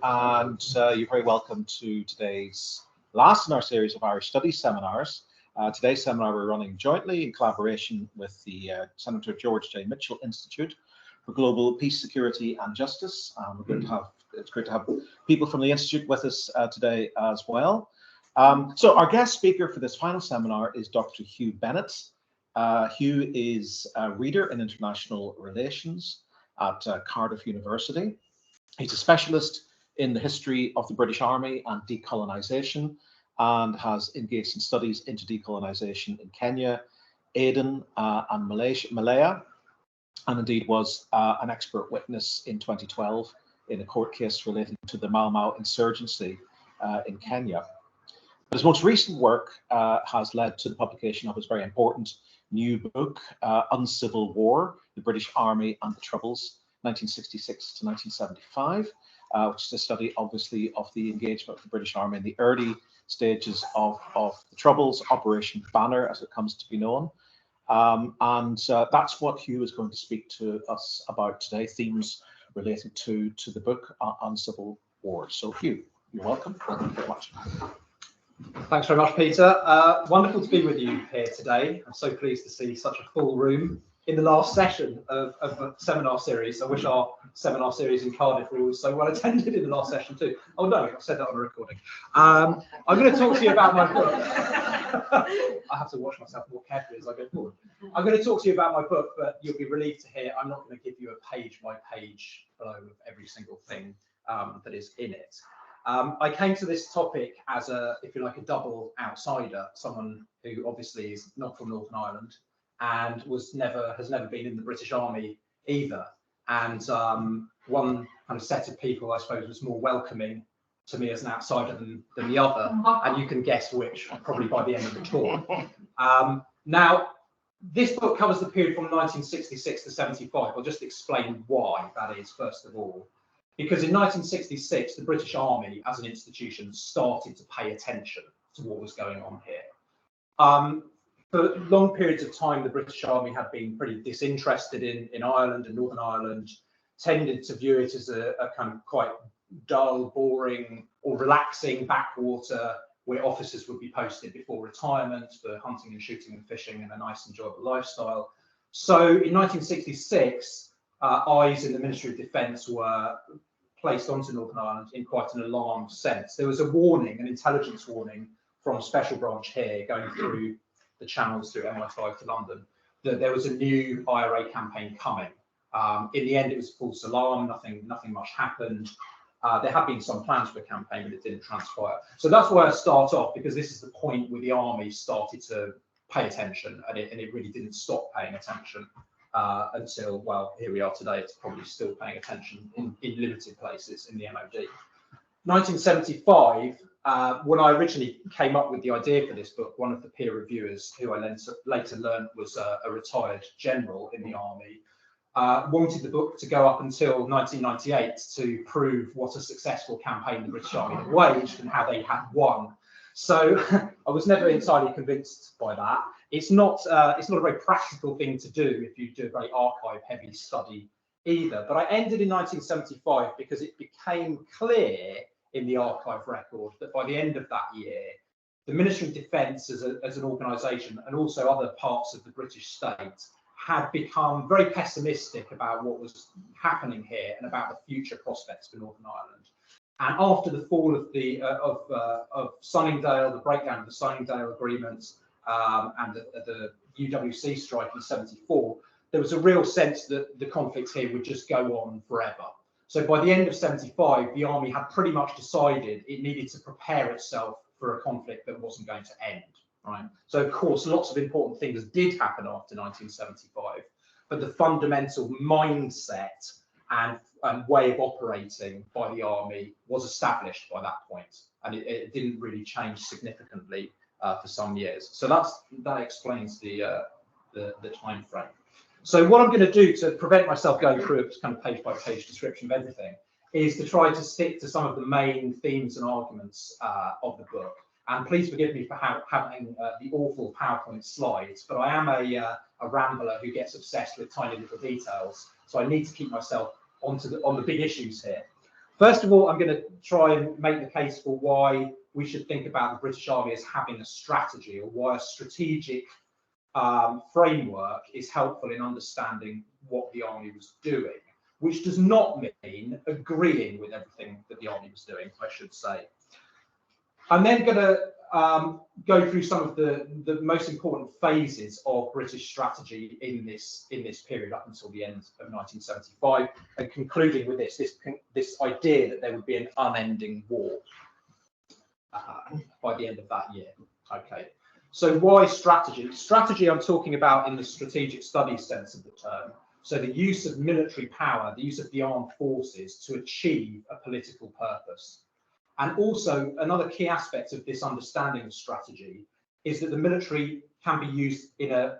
and you're very welcome to today's last in our series of Irish Studies seminars. Today's seminar we're running jointly in collaboration with the Senator George J. Mitchell Institute for Global Peace, Security and Justice. It's great to have people from the Institute with us today as well. So our guest speaker for this final seminar is Dr. Huw Bennett. Huw is a reader in international relations at Cardiff University. He's a specialist in the history of the British Army and decolonisation, and has engaged in studies into decolonisation in Kenya, Aden and Malaya, and indeed was an expert witness in 2012 in a court case relating to the Mau Mau insurgency in Kenya. But his most recent work has led to the publication of his very important new book, Uncivil War, The British Army and the Troubles, 1966 to 1975, which is a study, obviously, of the engagement of the British Army in the early stages of the Troubles, Operation Banner, as it comes to be known. That's what Huw is going to speak to us about today, themes related to the book, Uncivil War. So, Huw, you're welcome. Thank you very much. Thanks very much, Peter. Wonderful to be with you here today. I'm so pleased to see such a full room in the last session of a seminar series. I wish our seminar series in Cardiff were so well attended in the last session too. Oh no, I've said that on a recording. I'm going to talk to you about my book. I have to watch myself more carefully as I go forward. I'm going to talk to you about my book, but you'll be relieved to hear I'm not going to give you a page-by-page flow of every single thing that is in it. I came to this topic as a, if you like, a double outsider, someone who obviously is not from Northern Ireland and has never been in the British Army either. And one kind of set of people, I suppose, was more welcoming to me as an outsider than the other. And you can guess which, probably by the end of the talk. Now, this book covers the period from 1966 to 75. I'll just explain why that is, first of all. Because in 1966, the British Army as an institution started to pay attention to what was going on here. For long periods of time, the British Army had been pretty disinterested in Ireland and Northern Ireland, tended to view it as a kind of quite dull, boring or relaxing backwater where officers would be posted before retirement for hunting and shooting and fishing and a nice, enjoyable lifestyle. So in 1966, eyes in the Ministry of Defence were placed onto Northern Ireland in quite an alarmed sense. There was a warning, an intelligence warning from a special branch here going through the channels through MI5 to London, that there was a new IRA campaign coming. In the end, it was a false alarm, nothing much happened. There had been some plans for a campaign, but it didn't transpire. So that's where I start off, because this is the point where the army started to pay attention, and it really didn't stop paying attention until, well, here we are today. It's probably still paying attention in limited places in the MOD. 1975, when I originally came up with the idea for this book, one of the peer reviewers, who I later learned was a retired general in the army, wanted the book to go up until 1998 to prove what a successful campaign the British Army had waged and how they had won. So I was never entirely convinced by that. It's not a very practical thing to do if you do a very archive-heavy study either. But I ended in 1975 because it became clear in the archive record that by the end of that year, the Ministry of Defence as an organisation, and also other parts of the British state, had become very pessimistic about what was happening here and about the future prospects for Northern Ireland. And after the fall of Sunningdale, the breakdown of the Sunningdale agreements, and the UWC strike in '74, there was a real sense that the conflict here would just go on forever. So by the end of '75, the army had pretty much decided it needed to prepare itself for a conflict that wasn't going to end. Right. So of course, lots of important things did happen after 1975, but the fundamental mindset and way of operating by the army was established by that point, and it didn't really change significantly for some years. So that explains the time frame. So what I'm going to do to prevent myself going through a kind of page-by-page description of everything is to try to stick to some of the main themes and arguments of the book. And please forgive me for having the awful PowerPoint slides, but I am a rambler who gets obsessed with tiny little details, so I need to keep myself on the big issues here. First of all, I'm going to try and make the case for why we should think about the British Army as having a strategy, or why a strategic framework is helpful in understanding what the army was doing, which does not mean agreeing with everything that the army was doing, I should say. I'm then going to go through some of the most important phases of British strategy in this period up until the end of 1975, and concluding with this idea that there would be an unending war by the end of that year. Okay, so why strategy? Strategy I'm talking about in the strategic studies sense of the term. So the use of military power, the use of the armed forces to achieve a political purpose. And also another key aspect of this understanding of strategy is that the military can be used in a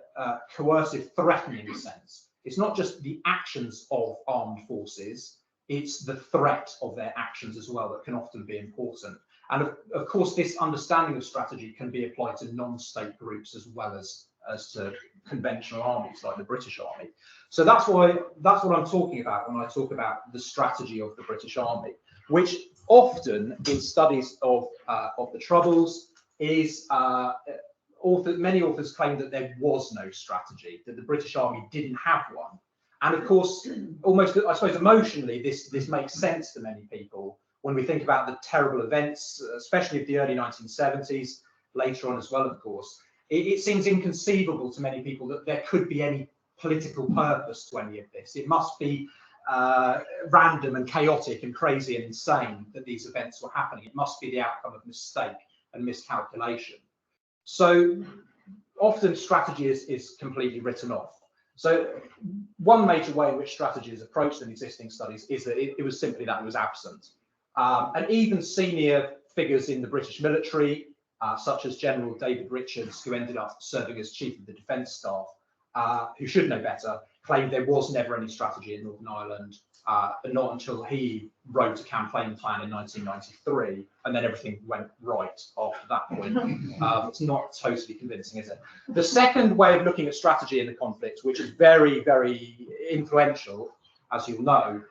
coercive, threatening sense. It's not just the actions of armed forces, it's the threat of their actions as well that can often be important. And of course, this understanding of strategy can be applied to non-state groups as well as to conventional armies like the British Army. So that's what I'm talking about when I talk about the strategy of the British Army, which often in studies of the Troubles is many authors claim that there was no strategy, that the British Army didn't have one. And of course, almost, I suppose, emotionally, this makes sense to many people when we think about the terrible events, especially of the early 1970s, later on as well, of course. It seems inconceivable to many people that there could be any political purpose to any of this. It must be random and chaotic and crazy and insane that these events were happening. It must be the outcome of mistake and miscalculation. So often strategy is completely written off. So one major way in which strategy is approached in existing studies is that it was simply that it was absent. And even senior figures in the British military, such as General David Richards, who ended up serving as Chief of the Defence Staff, who should know better, claimed there was never any strategy in Northern Ireland, but not until he wrote a campaign plan in 1993, and then everything went right after that point. It's not totally convincing, is it? The second way of looking at strategy in the conflict, which is very, very influential, as you'll know,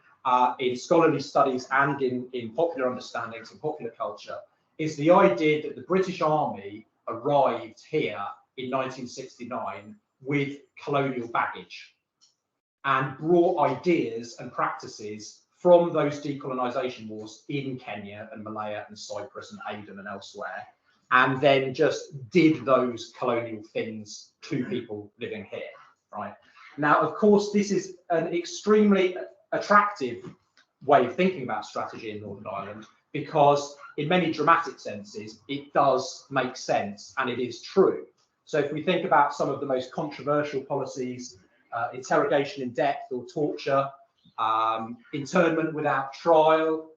in scholarly studies and in popular understandings and popular culture, is the idea that the British Army arrived here in 1969 with colonial baggage and brought ideas and practices from those decolonisation wars in Kenya and Malaya and Cyprus and Aden and elsewhere, and then just did those colonial things to people living here, right? Now, of course, this is an extremely attractive way of thinking about strategy in Northern Ireland, because in many dramatic senses, it does make sense and it is true. So if we think about some of the most controversial policies, interrogation in depth or torture, internment without trial,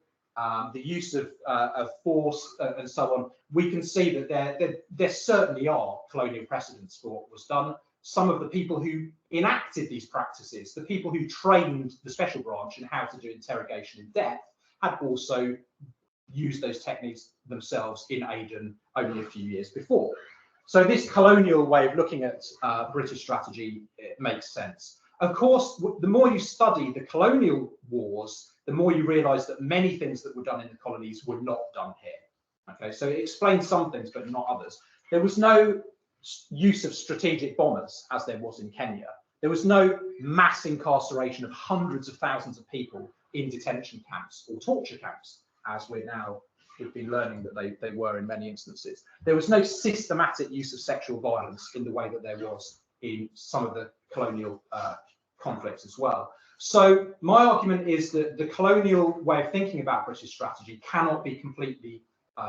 the use of force and so on, we can see that there certainly are colonial precedents for what was done. Some of the people who enacted these practices, the people who trained the special branch in how to do interrogation in depth, had also used those techniques themselves in Aden only a few years before. So this colonial way of looking at British strategy, it makes sense. Of course, the more you study the colonial wars, the more you realise that many things that were done in the colonies were not done here. Okay, so it explains some things, but not others. There was no use of strategic bombers, as there was in Kenya. There was no mass incarceration of hundreds of thousands of people in detention camps or torture camps, as we've been learning that they were in many instances. There was no systematic use of sexual violence in the way that there was in some of the colonial conflicts as well. So my argument is that the colonial way of thinking about British strategy cannot be completely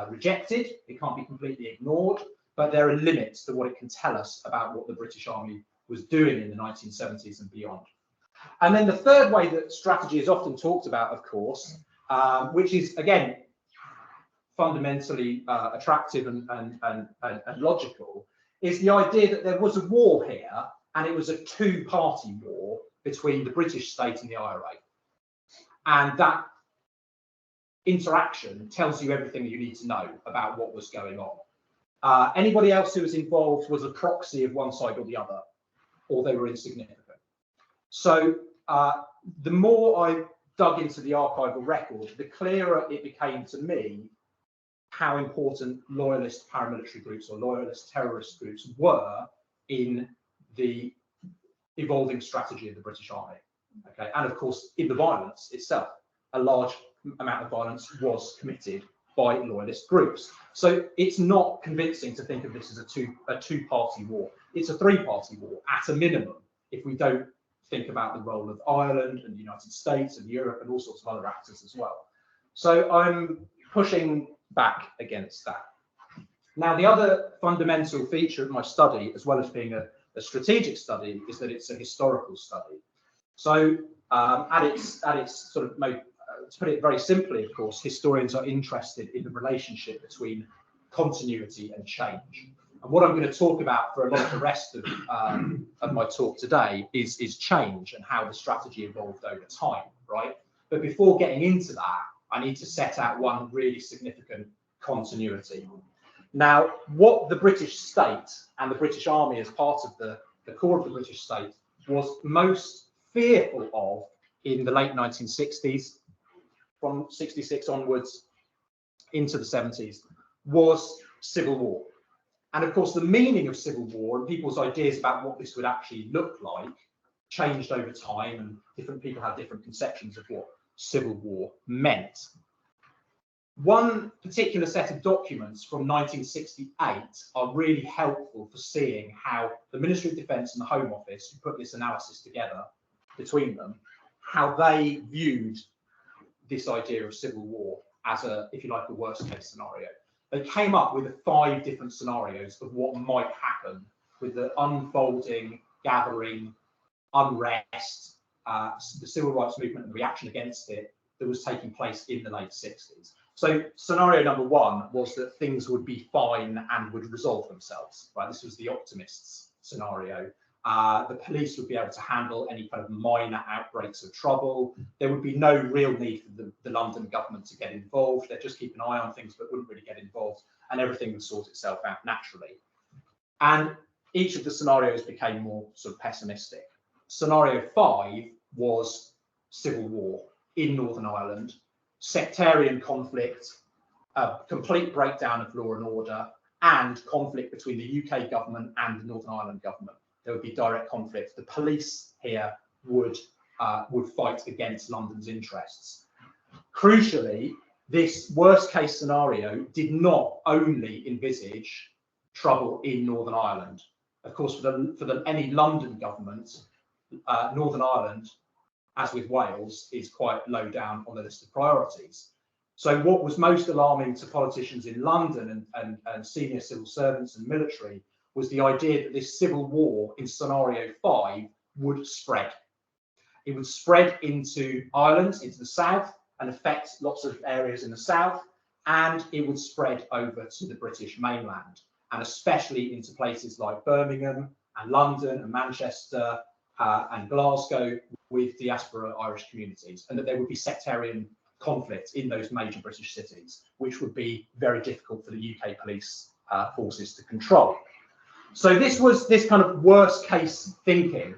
rejected. It can't be completely ignored, but there are limits to what it can tell us about what the British Army was doing in the 1970s and beyond. And then the third way that strategy is often talked about, of course, which is, again, fundamentally attractive and logical, is the idea that there was a war here, and it was a two-party war between the British state and the IRA. And that interaction tells you everything you need to know about what was going on. Anybody else who was involved was a proxy of one side or the other, or they were insignificant. So the more I dug into the archival record, the clearer it became to me how important loyalist paramilitary groups or loyalist terrorist groups were in the evolving strategy of the British Army. Okay, and of course, in the violence itself, a large amount of violence was committed by loyalist groups. So it's not convincing to think of this as a two-party war. It's a three-party war at a minimum, if we don't think about the role of Ireland and the United States and Europe and all sorts of other actors as well. So I'm pushing back against that. Now, the other fundamental feature of my study, as well as being a strategic study, is that it's a historical study. So at its sort of to put it very simply, of course, historians are interested in the relationship between continuity and change. And what I'm going to talk about for a lot of the rest of my talk today is change and how the strategy evolved over time, right? But before getting into that, I need to set out one really significant continuity. Now, what the British state and the British Army as part of the core of the British state was most fearful of in the late 1960s, from 66 onwards into the 70s, was civil war. And of course, the meaning of civil war and people's ideas about what this would actually look like changed over time, and different people had different conceptions of what civil war meant. One particular set of documents from 1968 are really helpful for seeing how the Ministry of Defence and the Home Office, who put this analysis together between them, how they viewed this idea of civil war as a, if you like, a worst case scenario. They came up with 5 different scenarios of what might happen with the unfolding, gathering, unrest, the civil rights movement and the reaction against it that was taking place in the late 60s. So scenario number 1 was that things would be fine and would resolve themselves. Right? This was the optimists' scenario. The police would be able to handle any kind of minor outbreaks of trouble. There would be no real need for the London government to get involved. They'd just keep an eye on things but wouldn't really get involved, and everything would sort itself out naturally. And each of the scenarios became more sort of pessimistic. Scenario 5 was civil war in Northern Ireland, sectarian conflict, a complete breakdown of law and order, and conflict between the UK government and the Northern Ireland government. There would be direct conflict. The police here would fight against London's interests. Crucially, this worst case scenario did not only envisage trouble in Northern Ireland. Of course, for any London government, Northern Ireland, as with Wales, is quite low down on the list of priorities. So what was most alarming to politicians in London and senior civil servants and military was the idea that this civil war in scenario 5 would spread. It would spread into Ireland, into the south, and affect lots of areas in the south, and it would spread over to the British mainland, and especially into places like Birmingham and London and Manchester and Glasgow with diaspora Irish communities, and that there would be sectarian conflict in those major British cities, which would be very difficult for the UK police forces to control. So this was this kind of worst case thinking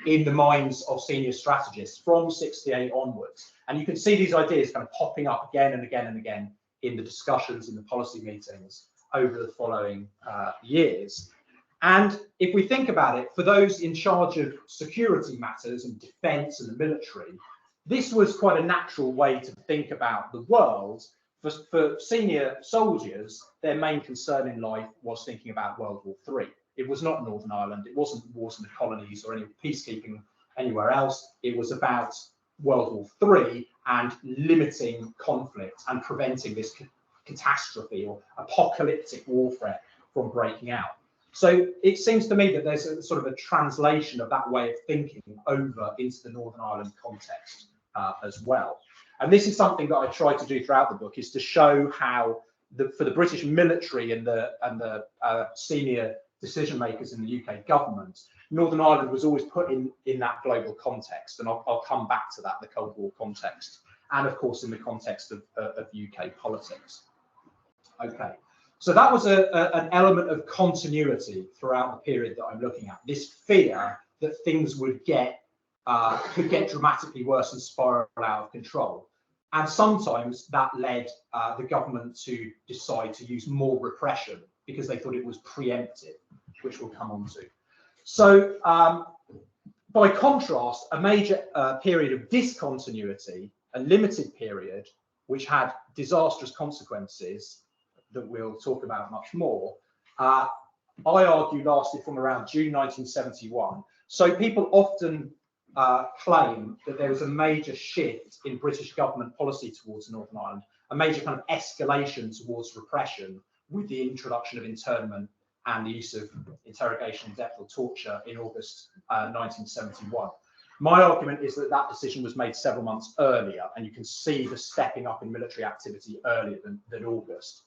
in the minds of senior strategists from 68 onwards. And you can see these ideas kind of popping up again and again and again in the discussions, in the policy meetings over the following years. And if we think about it, for those in charge of security matters and defence and the military, this was quite a natural way to think about the world. For senior soldiers, their main concern in life was thinking about World War III. It was not Northern Ireland. It wasn't wars in the colonies or any peacekeeping anywhere else. It was about World War III and limiting conflict and preventing this catastrophe or apocalyptic warfare from breaking out. So it seems to me that there's a sort of a translation of that way of thinking over into the Northern Ireland context as well. And this is something that I try to do throughout the book, is to show how for the British military and the senior decision makers in the UK government, Northern Ireland was always put in that global context, and I'll come back to that, the Cold War context, and of course in the context of UK politics. Okay, so that was an element of continuity throughout the period that I'm looking at, this fear that things would get could get dramatically worse and spiral out of control. And sometimes that led the government to decide to use more repression because they thought it was preemptive, which we'll come on to. So by contrast, a major period of discontinuity, a limited period, which had disastrous consequences that we'll talk about much more, I argue lasted from around June 1971. So people often claim that there was a major shift in British government policy towards Northern Ireland, a major kind of escalation towards repression with the introduction of internment and the use of interrogation and death or torture in August 1971. My argument is that that decision was made several months earlier, and you can see the stepping up in military activity earlier than August.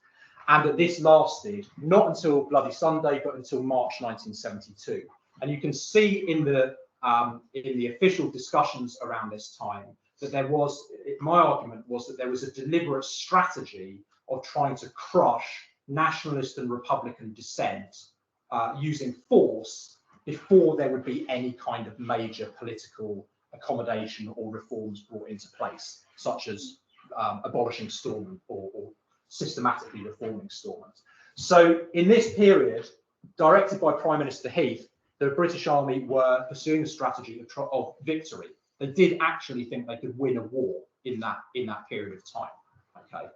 And that this lasted not until Bloody Sunday, but until March 1972. And you can see in the official discussions around this time that there was, my argument was that there was a deliberate strategy of trying to crush nationalist and republican dissent using force before there would be any kind of major political accommodation or reforms brought into place, such as abolishing Stormont or systematically reforming Stormont. So in this period, directed by Prime Minister Heath, the British Army were pursuing a strategy of victory. They did actually think they could win a war in that period of time, okay?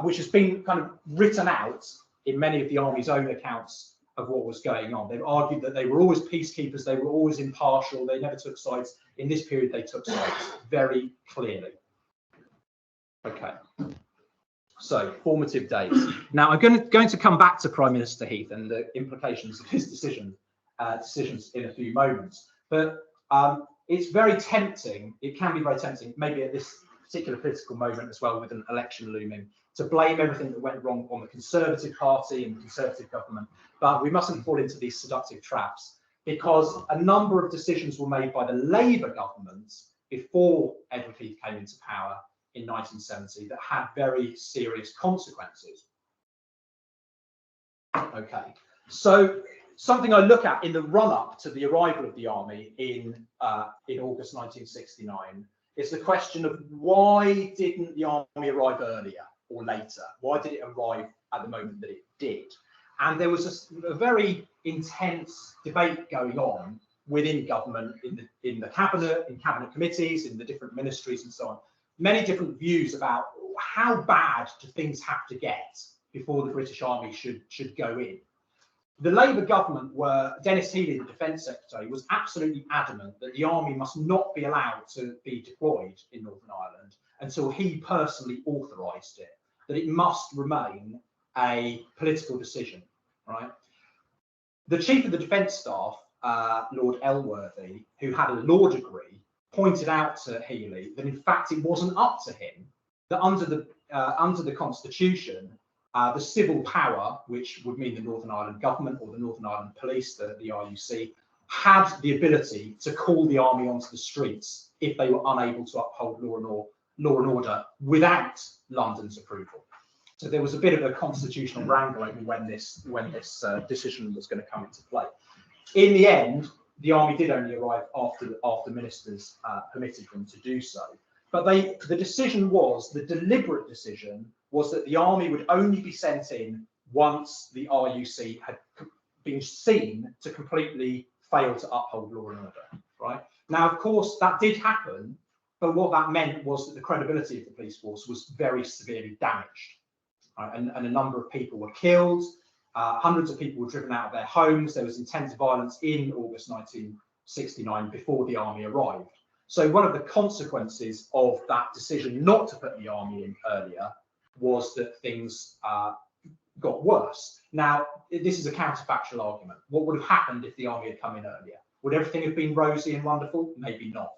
Which has been kind of written out in many of the Army's own accounts of what was going on. They've argued that they were always peacekeepers, they were always impartial, they never took sides. In this period, they took sides very clearly. Okay, so formative days. Now, I'm going to come back to Prime Minister Heath and the implications of his decisions in a few moments. But it's very tempting, it can be very tempting, maybe at this particular political moment as well, with an election looming, to blame everything that went wrong on the Conservative Party and the Conservative government. But we mustn't fall into these seductive traps, because a number of decisions were made by the Labour government before Edward Heath came into power in 1970 that had very serious consequences. Okay, so something I look at in the run-up to the arrival of the army in August 1969 is the question of why didn't the army arrive earlier or later? Why did it arrive at the moment that it did? And there was a very intense debate going on within government, in the cabinet, in cabinet committees, in the different ministries and so on. Many different views about how bad do things have to get before the British Army should go in. The Labour government, Dennis Healey, the Defence Secretary, was absolutely adamant that the army must not be allowed to be deployed in Northern Ireland until he personally authorised it, that it must remain a political decision, right? The Chief of the Defence Staff, Lord Elworthy, who had a law degree, pointed out to Healey that in fact it wasn't up to him, that under the Constitution, the civil power, which would mean the Northern Ireland government or the Northern Ireland Police, the RUC, had the ability to call the army onto the streets if they were unable to uphold law and order without London's approval. So there was a bit of a constitutional wrangling when this decision was going to come into play. In the end, the army did only arrive after ministers permitted them to do so. But the decision was, the deliberate decision was that the army would only be sent in once the RUC had been seen to completely fail to uphold law and order, right? Now, of course, that did happen, but what that meant was that the credibility of the police force was very severely damaged, right? And a number of people were killed, hundreds of people were driven out of their homes, there was intense violence in August 1969 before the army arrived. So one of the consequences of that decision not to put the army in earlier was that things got worse. Now, this is a counterfactual argument. What would have happened if the army had come in earlier? Would everything have been rosy and wonderful? Maybe not,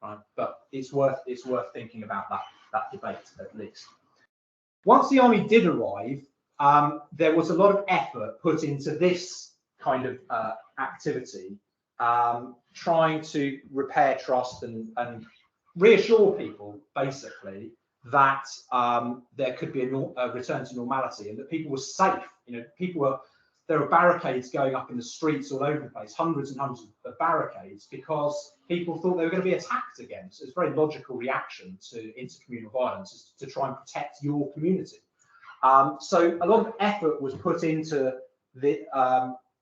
right? But it's worth thinking about that debate at least. Once the army did arrive, there was a lot of effort put into this kind of activity, trying to repair trust and reassure people, basically, that there could be a return to normality and that people were safe. You know, there were barricades going up in the streets all over the place, hundreds and hundreds of barricades, because people thought they were going to be attacked again. So it's a very logical reaction to intercommunal violence, is to try and protect your community. So a lot of effort was put into the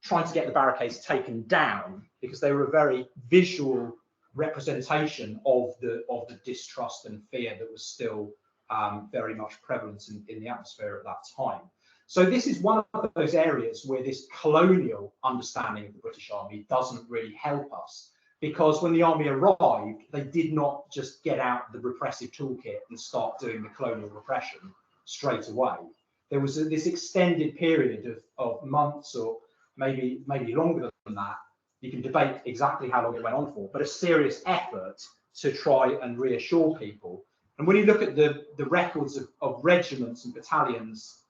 trying to get the barricades taken down, because they were a very visual representation of the distrust and fear that was still very much prevalent in the atmosphere at that time. So this is one of those areas where this colonial understanding of the British Army doesn't really help us, because when the army arrived, they did not just get out the repressive toolkit and start doing the colonial repression straight away. There was this extended period of months, or maybe longer than that. You can debate exactly how long it went on for, but a serious effort to try and reassure people. And when you look at the records of regiments and battalions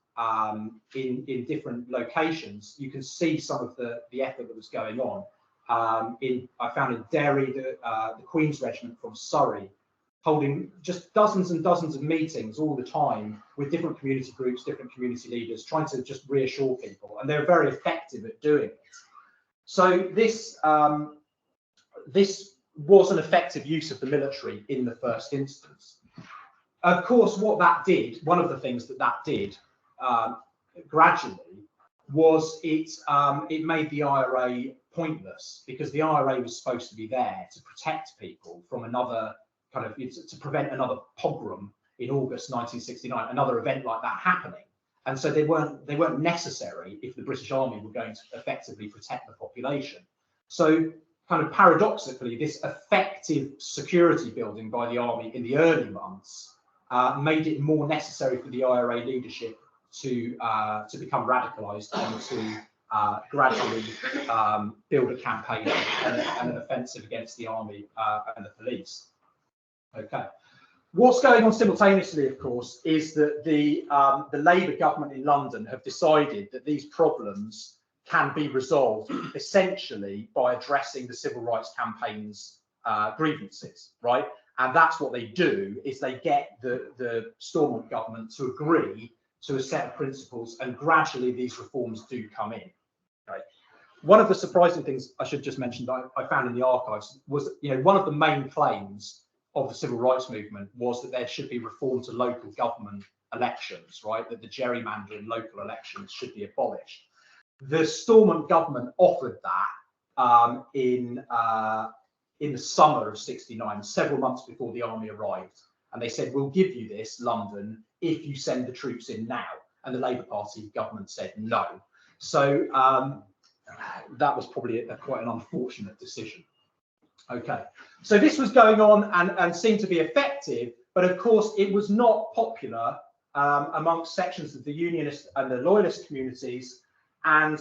in different locations, you can see some of the effort that was going on. I found in Derry the Queen's Regiment from Surrey holding just dozens and dozens of meetings all the time with different community groups, different community leaders, trying to just reassure people, and they're very effective at doing it. So this was an effective use of the military in the first instance. Of course, what that did, one of the things that did gradually, was it made the IRA pointless, because the IRA was supposed to be there to protect people from another kind of, to prevent another pogrom in August 1969, another event like that happening. And so they weren't necessary if the British Army were going to effectively protect the population. So kind of paradoxically, this effective security building by the army in the early months made it more necessary for the IRA leadership to become radicalised and to gradually build a campaign and an offensive against the army and the police. Okay. What's going on simultaneously, of course, is that the Labour government in London have decided that these problems can be resolved essentially by addressing the civil rights campaign's grievances, right? And that's what they do, is they get the Stormont government to agree to a set of principles, and gradually these reforms do come in. Right? One of the surprising things I should just mention that I found in the archives was, one of the main claims of the civil rights movement was that there should be reform to local government elections, right? That the gerrymandering local elections should be abolished. The Stormont government offered that in the summer of '69, several months before the army arrived. And they said, we'll give you this, London, if you send the troops in now. And the Labour Party government said no. So that was probably quite an unfortunate decision. Okay, so this was going on and seemed to be effective, but of course it was not popular amongst sections of the Unionist and the Loyalist communities, and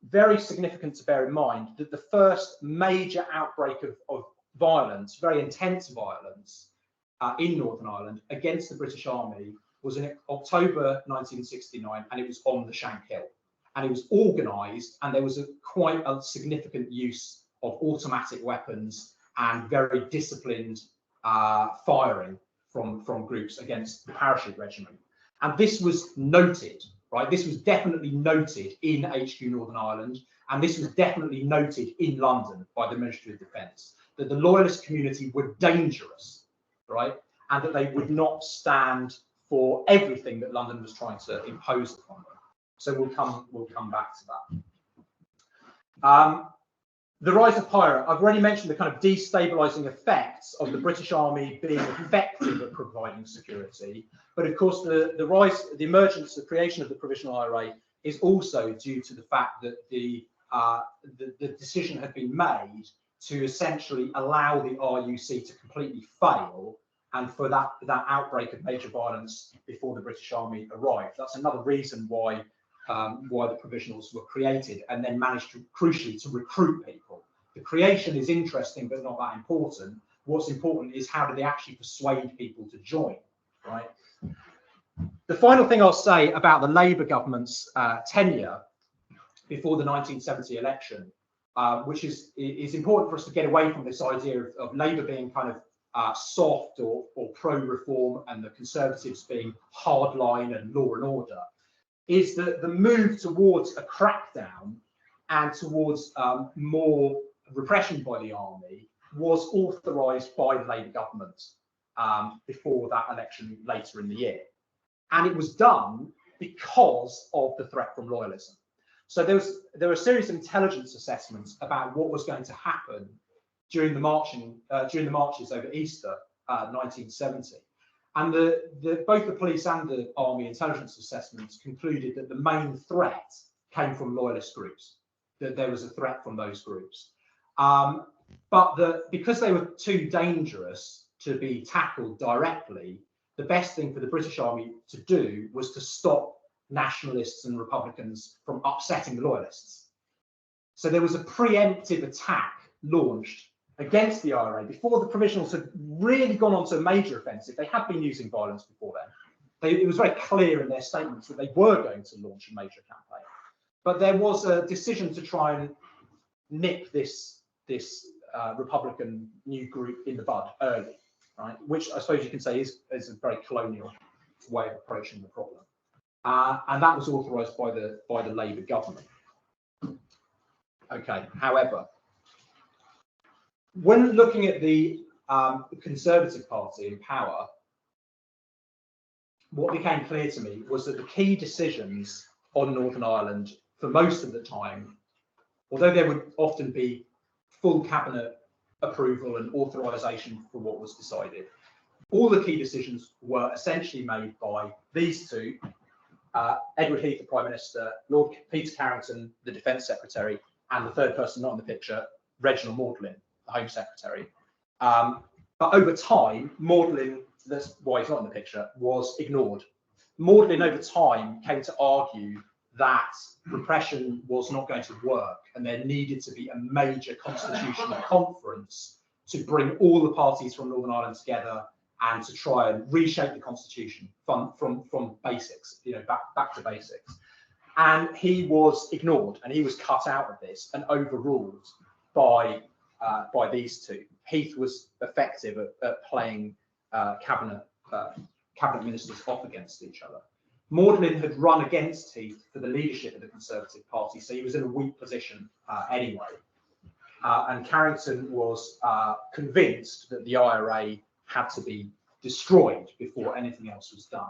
very significant to bear in mind that the first major outbreak of violence, very intense violence in Northern Ireland against the British Army was in October 1969, and it was on the Shank Hill, and it was organised, and there was quite a significant use of automatic weapons and very disciplined firing from groups against the parachute regiment. And this was noted, right? This was definitely noted in HQ Northern Ireland, and this was definitely noted in London by the Ministry of Defence, that the Loyalist community were dangerous, right? And that they would not stand for everything that London was trying to impose upon them. So we'll come back to that. The rise of pirate. I've already mentioned the kind of destabilising effects of the British Army being effective at providing security, but of course the emergence, the creation of the Provisional IRA is also due to the fact that the decision had been made to essentially allow the RUC to completely fail, and for that outbreak of major violence before the British Army arrived. That's another reason why the provisionals were created, and then managed to, crucially, to recruit people. The creation is interesting, but not that important. What's important is how do they actually persuade people to join, right? The final thing I'll say about the Labour government's tenure before the 1970 election, which is important for us to get away from this idea of Labour being kind of soft or pro-reform, and the Conservatives being hardline and law and order, is that the move towards a crackdown and towards more repression by the army was authorised by the Labour government before that election later in the year. And it was done because of the threat from loyalism. So there were a series of intelligence assessments about what was going to happen during the marches over Easter 1970. And both the police and the army intelligence assessments concluded that the main threat came from loyalist groups, that there was a threat from those groups. But because they were too dangerous to be tackled directly, the best thing for the British Army to do was to stop nationalists and Republicans from upsetting the loyalists. So there was a preemptive attack launched against the IRA before the provisionals had really gone on to a major offensive. They had been using violence before then. It was very clear in their statements that they were going to launch a major campaign. But there was a decision to try and nip this Republican new group in the bud early, right? Which I suppose you can say is a very colonial way of approaching the problem. And that was authorised by the Labour government. Okay, however, when looking at the Conservative Party in power, what became clear to me was that the key decisions on Northern Ireland, for most of the time, although there would often be full cabinet approval and authorisation for what was decided, all the key decisions were essentially made by these two, Edward Heath, the Prime Minister, Lord Peter Carrington, the Defence Secretary, and the third person not in the picture, Reginald Magdalen, the Home Secretary. But over time, Magdalen, that's why he's not in the picture, was ignored. Magdalen over time came to argue that repression was not going to work and there needed to be a major constitutional conference to bring all the parties from Northern Ireland together and to try and reshape the constitution from basics, back to basics. And he was ignored and he was cut out of this and overruled by these two. Heath was effective at playing cabinet ministers off against each other. Magdalen had run against Heath for the leadership of the Conservative Party, so he was in a weak position anyway. And Carrington was convinced that the IRA had to be destroyed before anything else was done.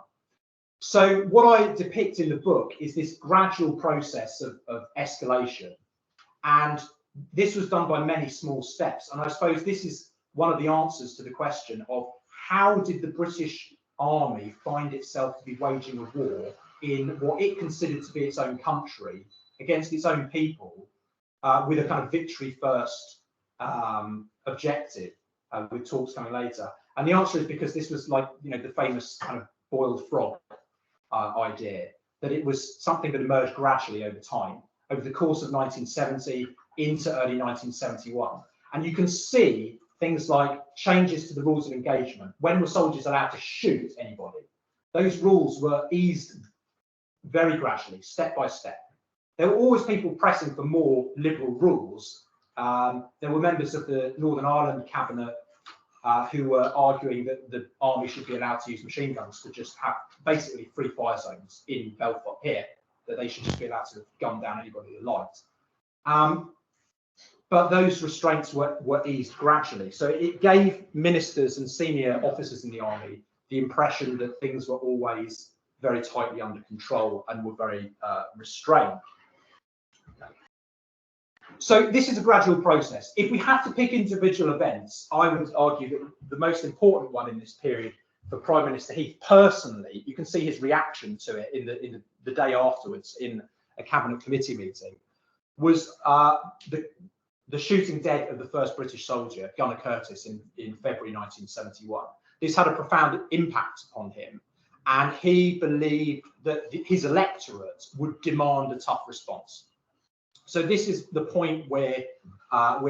So what I depict in the book is this gradual process of escalation. And this was done by many small steps. And I suppose this is one of the answers to the question of how did the British Army find itself to be waging a war in what it considered to be its own country against its own people with a kind of victory first objective, with talks coming later. And the answer is because this was like, the famous kind of boiled frog idea, that it was something that emerged gradually over time, over the course of 1970 into early 1971. And you can see things like changes to the rules of engagement. When were soldiers allowed to shoot anybody? Those rules were eased very gradually, step by step. There were always people pressing for more liberal rules. There were members of the Northern Ireland cabinet who were arguing that the army should be allowed to use machine guns to just have basically free fire zones in Belfast here, that they should just be allowed to gun down anybody they liked. But those restraints were eased gradually. So it gave ministers and senior officers in the army the impression that things were always very tightly under control and were very restrained. So this is a gradual process. If we have to pick individual events, I would argue that the most important one in this period for Prime Minister Heath personally, you can see his reaction to it in the day afterwards in a cabinet committee meeting, was the shooting dead of the first British soldier, Gunner Curtis, in February 1971. This had a profound impact upon him, and he believed that his electorate would demand a tough response. So this is the point where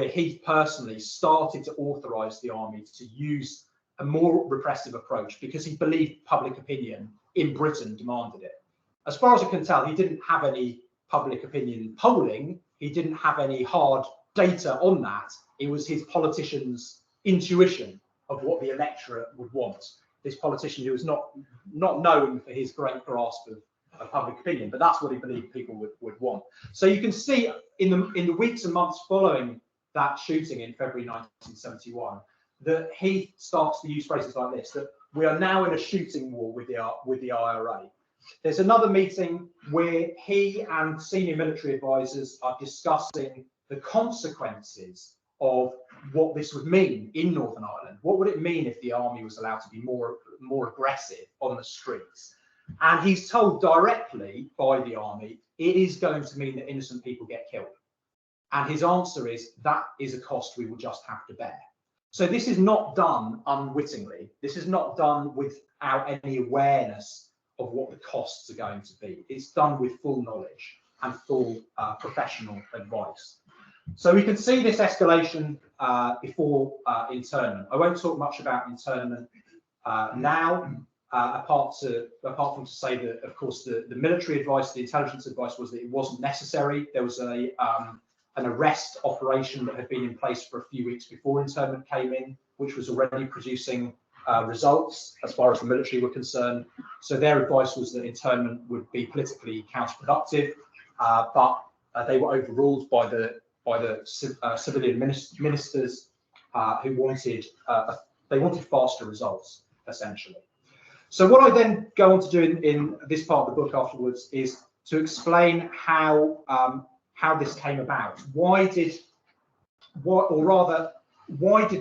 Heath personally started to authorise the army to use a more repressive approach because he believed public opinion in Britain demanded it. As far as I can tell, he didn't have any public opinion polling. He didn't have any hard data on that. It was his politician's intuition of what the electorate would want. This politician who was not known for his great grasp of public opinion, but that's what he believed people would want. So you can see in the weeks and months following that shooting in February 1971, that he starts to use phrases like this, that we are now in a shooting war with the IRA. There's another meeting where he and senior military advisors are discussing the consequences of what this would mean in Northern Ireland. What would it mean if the army was allowed to be more aggressive on the streets? And he's told directly by the army, it is going to mean that innocent people get killed. And his answer is, that is a cost we will just have to bear. So this is not done unwittingly. This is not done without any awareness of what the costs are going to be. It's done with full knowledge and full professional advice. So we can see this escalation before internment. I won't talk much about internment now, apart from to say that, of course, the military advice, the intelligence advice was that it wasn't necessary. There was an arrest operation that had been in place for a few weeks before internment came in, which was already producing results as far as the military were concerned. So their advice was that internment would be politically counterproductive, but they were overruled by the civilian ministers who wanted faster results, essentially. So what I then go on to do in this part of the book afterwards is to explain how this came about. Why did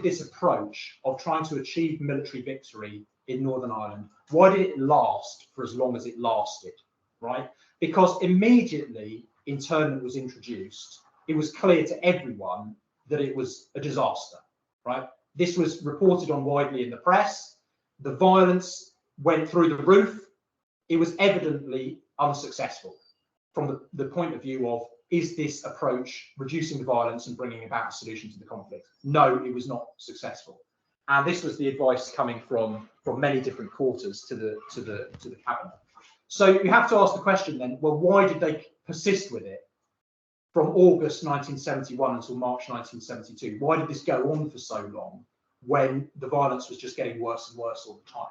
this approach of trying to achieve military victory in Northern Ireland, why did it last for as long as it lasted, right? Because immediately internment was introduced, it was clear to everyone that it was a disaster, right? This was reported on widely in the press. The violence went through the roof. It was evidently unsuccessful from the point of view of, is this approach reducing the violence and bringing about a solution to the conflict? No, it was not successful. And this was the advice coming from many different quarters to the cabinet. So you have to ask the question then, well, why did they persist with it from August 1971 until March 1972? Why did this go on for so long when the violence was just getting worse and worse all the time?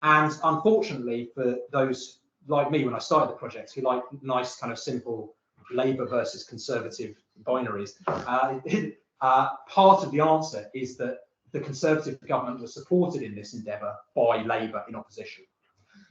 And unfortunately for those like me when I started the project, who like nice kind of simple Labour versus Conservative binaries, part of the answer is that the Conservative government was supported in this endeavour by Labour in opposition.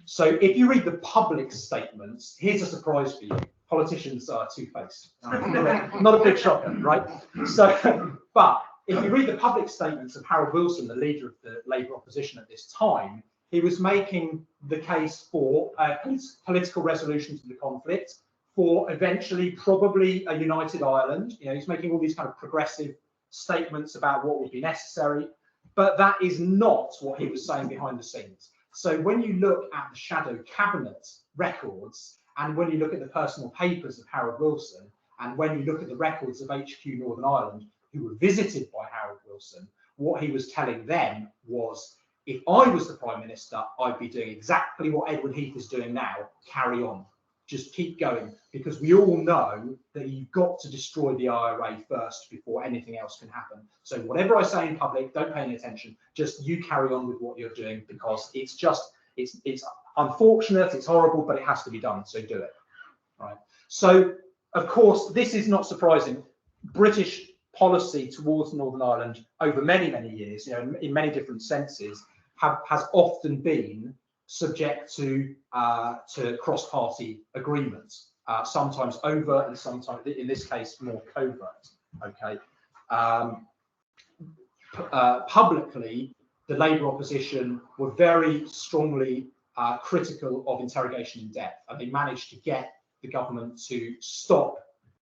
So if you read the public statements, here's a surprise for you. Politicians are two-faced. Not a big shocker, right? So, but if you read the public statements of Harold Wilson, the leader of the Labour opposition at this time, he was making the case for a political resolution to the conflict, for eventually probably a united Ireland. You know, he's making all these kind of progressive statements about what would be necessary, but that is not what he was saying behind the scenes. So when you look at the shadow cabinet records, and when you look at the personal papers of Harold Wilson, and when you look at the records of HQ Northern Ireland, who were visited by Harold Wilson, what he was telling them was, if I was the Prime Minister, I'd be doing exactly what Edward Heath is doing now, carry on. Just keep going, because we all know that you've got to destroy the IRA first before anything else can happen. So whatever I say in public, don't pay any attention. Just you carry on with what you're doing, because it's unfortunate, it's horrible, but it has to be done. So do it. Right. So of course, this is not surprising. British policy towards Northern Ireland over many, many years, you know, in many different senses, has often been subject to cross-party agreements, sometimes overt and sometimes, in this case, more covert. Okay. Publicly, the Labour opposition were very strongly critical of interrogation in depth, and they managed to get the government to stop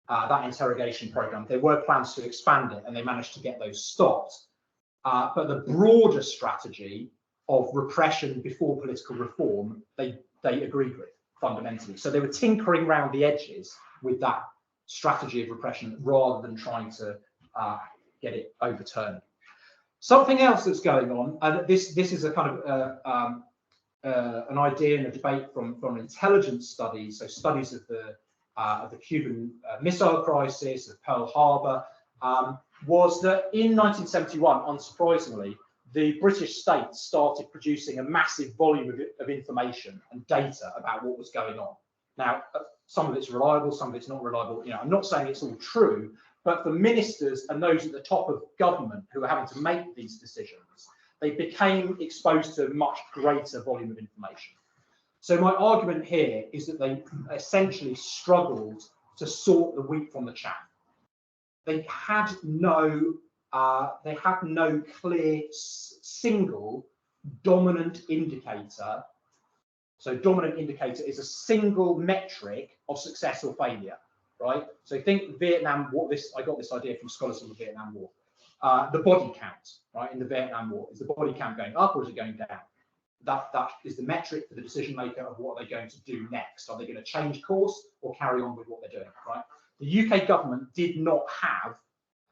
that interrogation programme. There were plans to expand it, and they managed to get those stopped. But the broader strategy of repression before political reform, they agreed with fundamentally. So they were tinkering around the edges with that strategy of repression rather than trying to get it overturned. Something else that's going on, and this is a kind of an idea and a debate from intelligence studies, so studies of the Cuban Missile Crisis, of Pearl Harbor, was that in 1971, unsurprisingly, the British state started producing a massive volume of information and data about what was going on. Now, some of it's reliable, some of it's not reliable. You know, I'm not saying it's all true, But for ministers and those at the top of government who are having to make these decisions, they became exposed to a much greater volume of information. So my argument here is that they essentially struggled to sort the wheat from the chaff. They had no clear single dominant indicator. So dominant indicator is a single metric of success or failure, right? So think Vietnam War. I got this idea from scholars of the Vietnam War. The body count, right, in the Vietnam War, is the body count going up or is it going down? That is the metric for the decision maker of what they're going to do next. Are they going to change course or carry on with what they're doing, right? The UK government did not have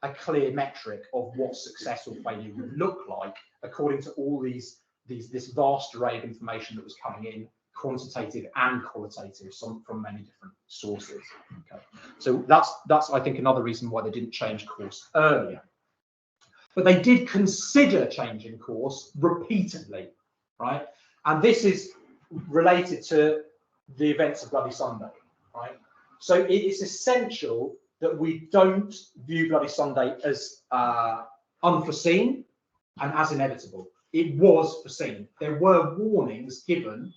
a clear metric of what success or failure would look like according to all this vast array of information that was coming in, quantitative and qualitative, from many different sources. Okay, so that's I think another reason why they didn't change course earlier. But they did consider changing course repeatedly, right? And this is related to the events of Bloody Sunday, right? So it is essential that we don't view Bloody Sunday as unforeseen and as inevitable. It was foreseen. There were warnings given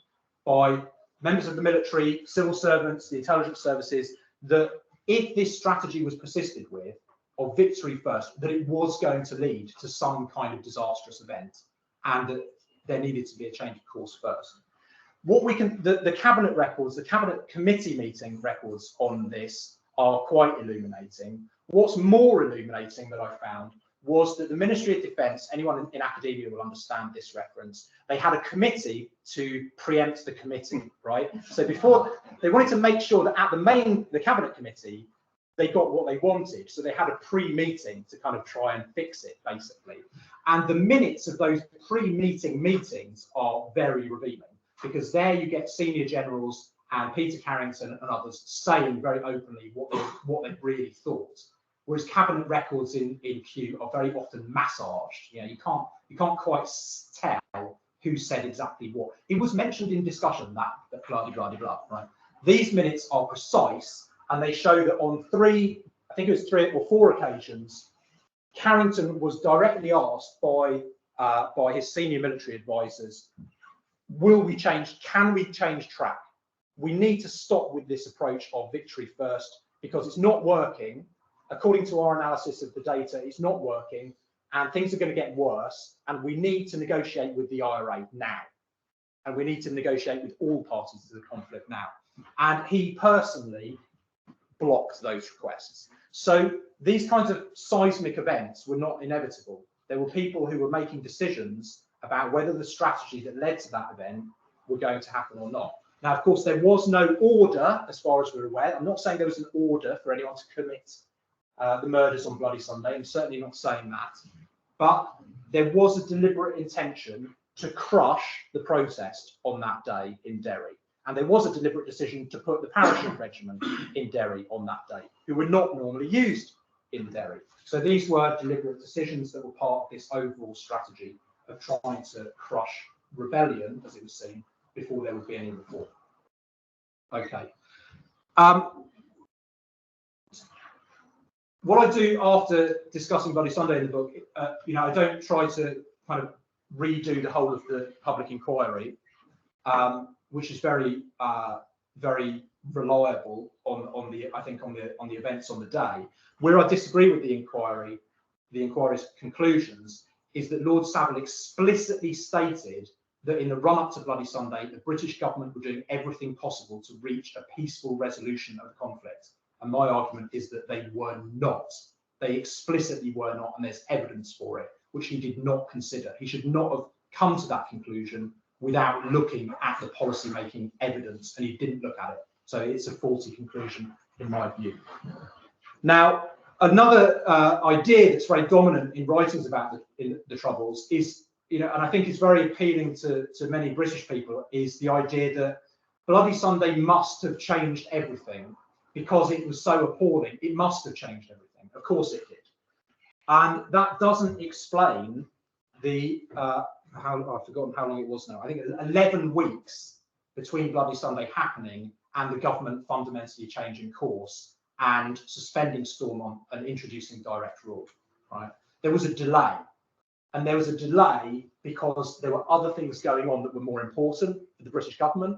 by members of the military, civil servants, the intelligence services, that if this strategy was persisted with, of victory first, that it was going to lead to some kind of disastrous event, and that there needed to be a change of course first. What we can, the cabinet records, the cabinet committee meeting records on this are quite illuminating. What's more illuminating that I found was that the Ministry of Defence, anyone in academia will understand this reference, they had a committee to preempt the committee, right? So before, they wanted to make sure that at the cabinet committee, they got what they wanted. So they had a pre-meeting to kind of try and fix it, basically. And the minutes of those pre-meeting meetings are very revealing, because there you get senior generals and Peter Carrington and others saying very openly what they really thought. Whereas cabinet records in Kew are very often massaged. You know, you can't quite tell who said exactly what. It was mentioned in discussion that blah blah blah blah, right? These minutes are precise, and they show that on three or four occasions, Carrington was directly asked by his senior military advisors, can we change track? We need to stop with this approach of victory first, because it's not working. According to our analysis of the data, it's not working, and things are going to get worse, and we need to negotiate with the IRA now, and we need to negotiate with all parties to the conflict now. And he personally blocked those requests. So these kinds of seismic events were not inevitable. There were people who were making decisions about whether the strategy that led to that event were going to happen or not. Now, of course, there was no order, as far as we're aware. I'm not saying there was an order for anyone to commit the murders on Bloody Sunday. I'm certainly not saying that. But there was a deliberate intention to crush the protest on that day in Derry. And there was a deliberate decision to put the parachute regiment in Derry on that day, who were not normally used in Derry. So these were deliberate decisions that were part of this overall strategy of trying to crush rebellion, as it was seen, before there would be any reform. Okay. What I do after discussing Bloody Sunday in the book, I don't try to kind of redo the whole of the public inquiry, which is very, very reliable on the events on the day. Where I disagree with the inquiry's conclusions, is that Lord Savile explicitly stated that in the run-up to Bloody Sunday, the British government were doing everything possible to reach a peaceful resolution of the conflict. And my argument is that they were not. They explicitly were not, and there's evidence for it, which he did not consider. He should not have come to that conclusion without looking at the policy-making evidence, and he didn't look at it. So it's a faulty conclusion, in my view. Now, another idea that's very dominant in writings about the Troubles is, and I think it's very appealing to many British people, is the idea that Bloody Sunday must have changed everything because it was so appalling. It must have changed everything. Of course it did. And that doesn't explain the, I've forgotten how long it was now. I think it was 11 weeks between Bloody Sunday happening and the government fundamentally changing course and suspending Stormont and introducing direct rule. Right? There was a delay, and there was a delay because there were other things going on that were more important for the British government.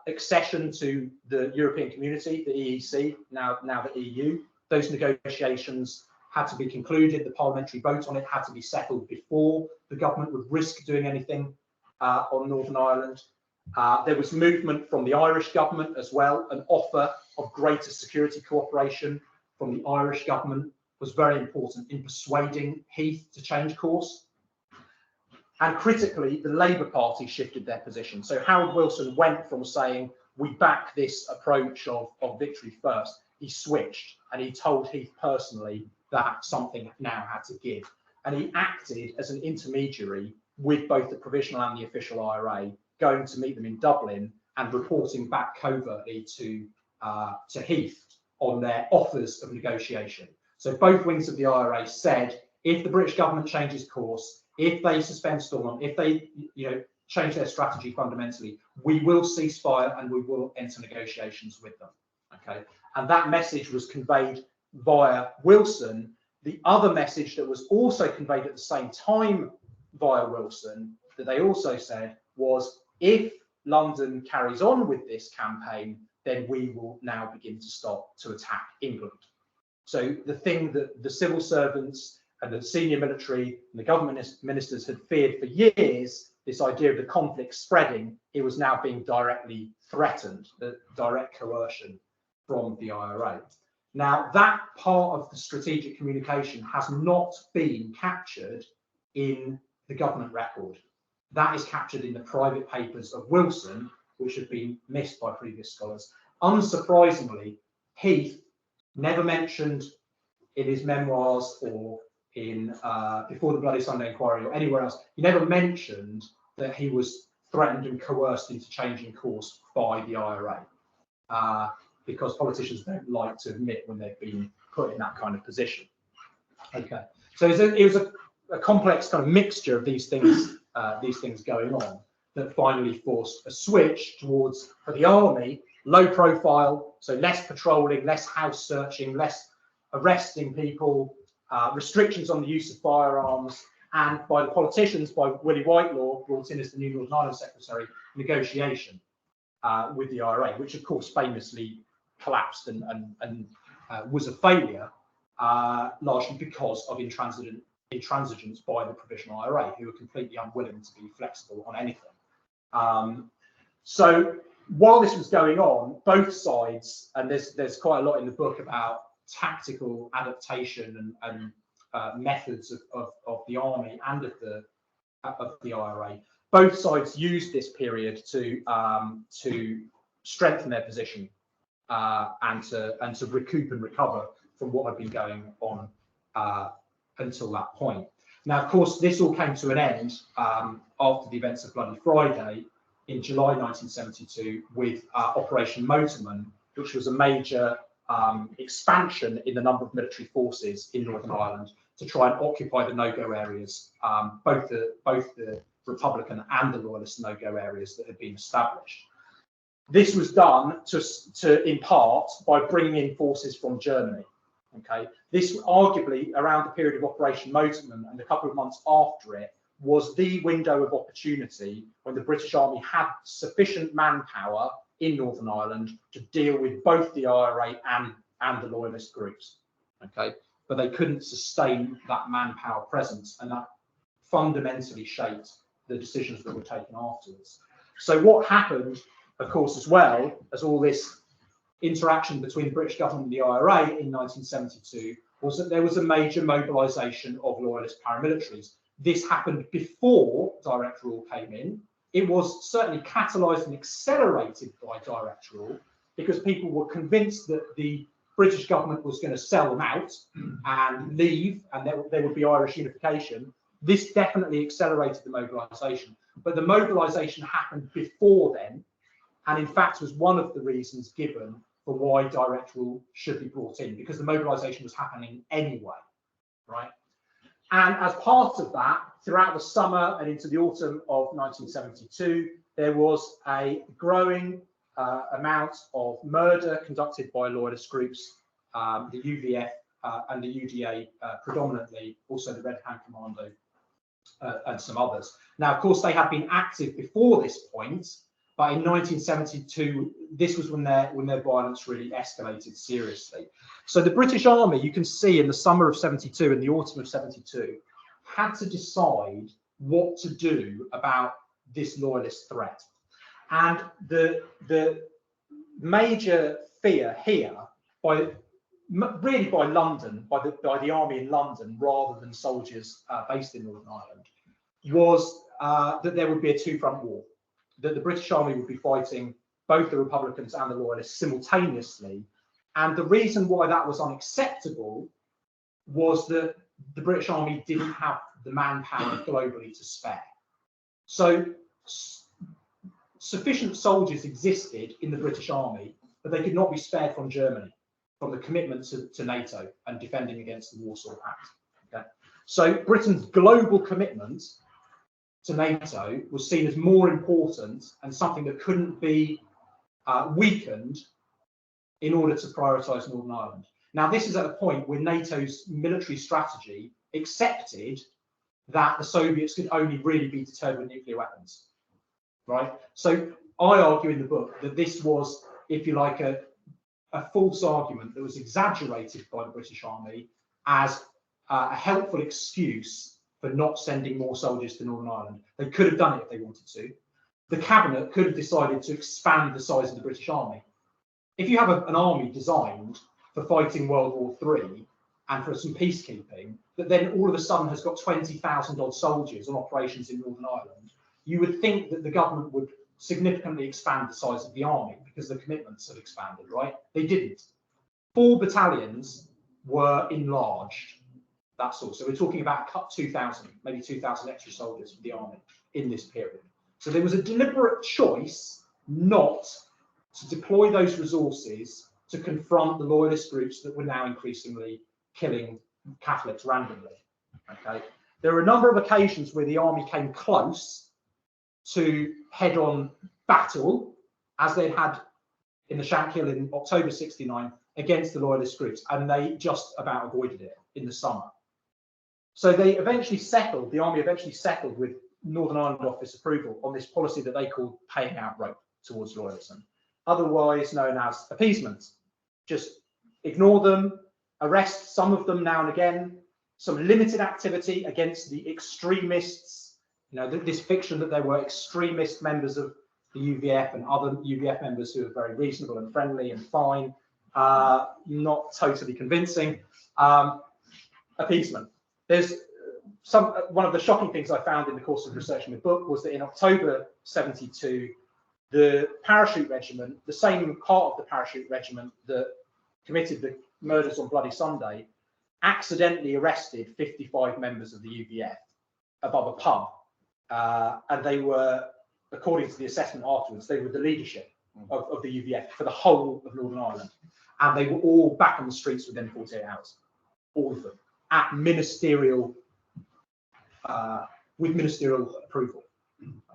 Accession to the European Community, the EEC, now the EU. Those negotiations had to be concluded. The parliamentary vote on it had to be settled before the government would risk doing anything on Northern Ireland. There was movement from the Irish government as well. An offer of greater security cooperation from the Irish government was very important in persuading Heath to change course. And critically, the Labour Party shifted their position. So Harold Wilson went from saying, we back this approach of victory first. He switched and he told Heath personally that something now had to give. And he acted as an intermediary with both the provisional and the official IRA, going to meet them in Dublin and reporting back covertly to Heath on their offers of negotiation. So both wings of the IRA said, if the British government changes course, if they suspend Stormont, if they change their strategy fundamentally, we will cease fire and we will enter negotiations with them. Okay, and that message was conveyed via Wilson. The other message that was also conveyed at the same time via Wilson, that they also said, was if London carries on with this campaign, then we will now begin to start to attack England. So the thing that the civil servants and the senior military and the government ministers had feared for years, this idea of the conflict spreading, it was now being directly threatened, the direct coercion from the IRA. Now, that part of the strategic communication has not been captured in the government record. That is captured in the private papers of Wilson, which have been missed by previous scholars. Unsurprisingly, Heath never mentioned in his memoirs or in Before the Bloody Sunday Inquiry or anywhere else, he never mentioned that he was threatened and coerced into changing course by the IRA, because politicians don't like to admit when they've been put in that kind of position. Okay, so it was a complex kind of mixture of these things going on that finally forced a switch towards, for the army, low profile, so less patrolling, less house searching, less arresting people, restrictions on the use of firearms, and by the politicians, by Willie Whitelaw, brought in as the new Northern Ireland Secretary, negotiation with the IRA, which of course famously collapsed and was a failure, largely because of intransigence by the provisional IRA, who were completely unwilling to be flexible on anything. So while this was going on, both sides, and there's quite a lot in the book about tactical adaptation and methods of the army and of the IRA, both sides used this period to strengthen their position and to recoup and recover from what had been going on until that point. Now, of course, this all came to an end after the events of Bloody Friday in July 1972 with Operation Motorman, which was a major expansion in the number of military forces in Northern Ireland to try and occupy the no-go areas, both the Republican and the Loyalist no-go areas that had been established. This was done in part by bringing in forces from Germany. Okay, this arguably around the period of Operation Motorman and a couple of months after it was the window of opportunity when the British Army had sufficient manpower in Northern Ireland to deal with both the IRA and the Loyalist groups. Okay, but they couldn't sustain that manpower presence, and that fundamentally shaped the decisions that were taken afterwards. So what happened, of course, as well as all this interaction between the British government and the IRA in 1972, was that there was a major mobilisation of Loyalist paramilitaries. This happened before direct rule came in. It was certainly catalysed and accelerated by direct rule because people were convinced that the British government was going to sell them out and leave, and there would be Irish unification. This definitely accelerated the mobilisation, but the mobilisation happened before then, and in fact was one of the reasons given for why direct rule should be brought in, because the mobilisation was happening anyway, right? And as part of that, throughout the summer and into the autumn of 1972, there was a growing amount of murder conducted by loyalist groups, the UVF and the UDA predominantly, also the Red Hand Commando and some others. Now, of course, they had been active before this point, but in 1972, this was when their violence really escalated seriously. So the British Army, you can see in the summer of 72 and the autumn of 72, had to decide what to do about this loyalist threat. And the major fear here, really by London, by the army in London rather than soldiers based in Northern Ireland, was that there would be a two-front war, that the British Army would be fighting both the Republicans and the Loyalists simultaneously. And the reason why that was unacceptable was that the British Army didn't have the manpower globally to spare. So sufficient soldiers existed in the British Army, but they could not be spared from Germany, from the commitment to NATO and defending against the Warsaw Pact. Okay? So Britain's global commitment to NATO was seen as more important and something that couldn't be weakened in order to prioritise Northern Ireland. Now, this is at a point where NATO's military strategy accepted that the Soviets could only really be deterred with nuclear weapons, right? So I argue in the book that this was, if you like, a false argument that was exaggerated by the British Army as a helpful excuse for not sending more soldiers to Northern Ireland. They could have done it if they wanted to. The cabinet could have decided to expand the size of the British Army. If you have an army designed for fighting World War III and for some peacekeeping, that then all of a sudden has got 20,000 odd soldiers on operations in Northern Ireland, you would think that the government would significantly expand the size of the army because the commitments have expanded, right? They didn't. 4 battalions were enlarged. That's all. So we're talking about 2,000, maybe 2,000 extra soldiers for the army in this period. So there was a deliberate choice not to deploy those resources to confront the loyalist groups that were now increasingly killing Catholics randomly. Okay. There are a number of occasions where the army came close to head-on battle, as they had in the Shankill in October 69 against the loyalist groups, and they just about avoided it in the summer. So they eventually settled, the army eventually settled with Northern Ireland Office approval on this policy that they called paying out rope towards loyalism, otherwise known as appeasement. Just ignore them, arrest some of them now and again, some limited activity against the extremists, you know, this fiction that there were extremist members of the UVF and other UVF members who are very reasonable and friendly and fine, not totally convincing. Appeasement. There's one of the shocking things I found in the course of researching the book was that in October 72, the parachute regiment, the same part of the parachute regiment that committed the murders on Bloody Sunday, accidentally arrested 55 members of the UVF above a pub. And they were, according to the assessment afterwards, they were the leadership of the UVF for the whole of Northern Ireland. And they were all back on the streets within 48 hours, all of them, at ministerial, with ministerial approval.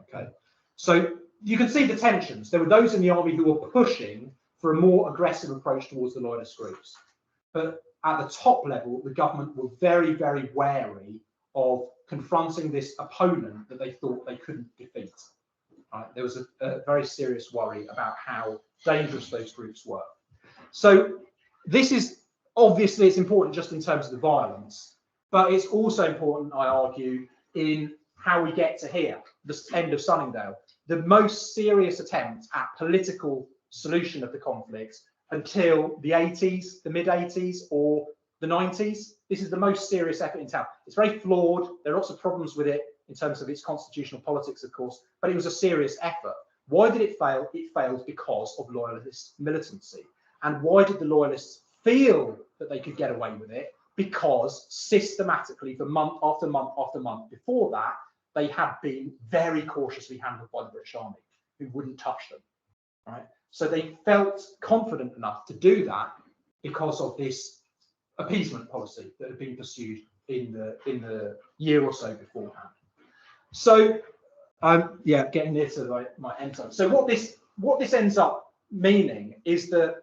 Okay, so you can see the tensions. There were those in the army who were pushing for a more aggressive approach towards the loyalist groups. But at the top level, the government were very, very wary of confronting this opponent that they thought they couldn't defeat. Right? There was a very serious worry about how dangerous those groups were. So this is, obviously, it's important just in terms of the violence, but it's also important, I argue, in how we get to here, the end of Sunningdale, the most serious attempt at political solution of the conflict until the 80s, the mid-80s or the 90s. This is the most serious effort in town. It's very flawed. There are lots of problems with it in terms of its constitutional politics, of course, but it was a serious effort. Why did it fail? It failed because of loyalist militancy. And why did the loyalists feel that they could get away with it? Because systematically, for month after month after month before that, they had been very cautiously handled by the British Army, who wouldn't touch them. Right? So they felt confident enough to do that because of this appeasement policy that had been pursued in the year or so beforehand. So yeah, getting near to my end time. So what this ends up meaning is that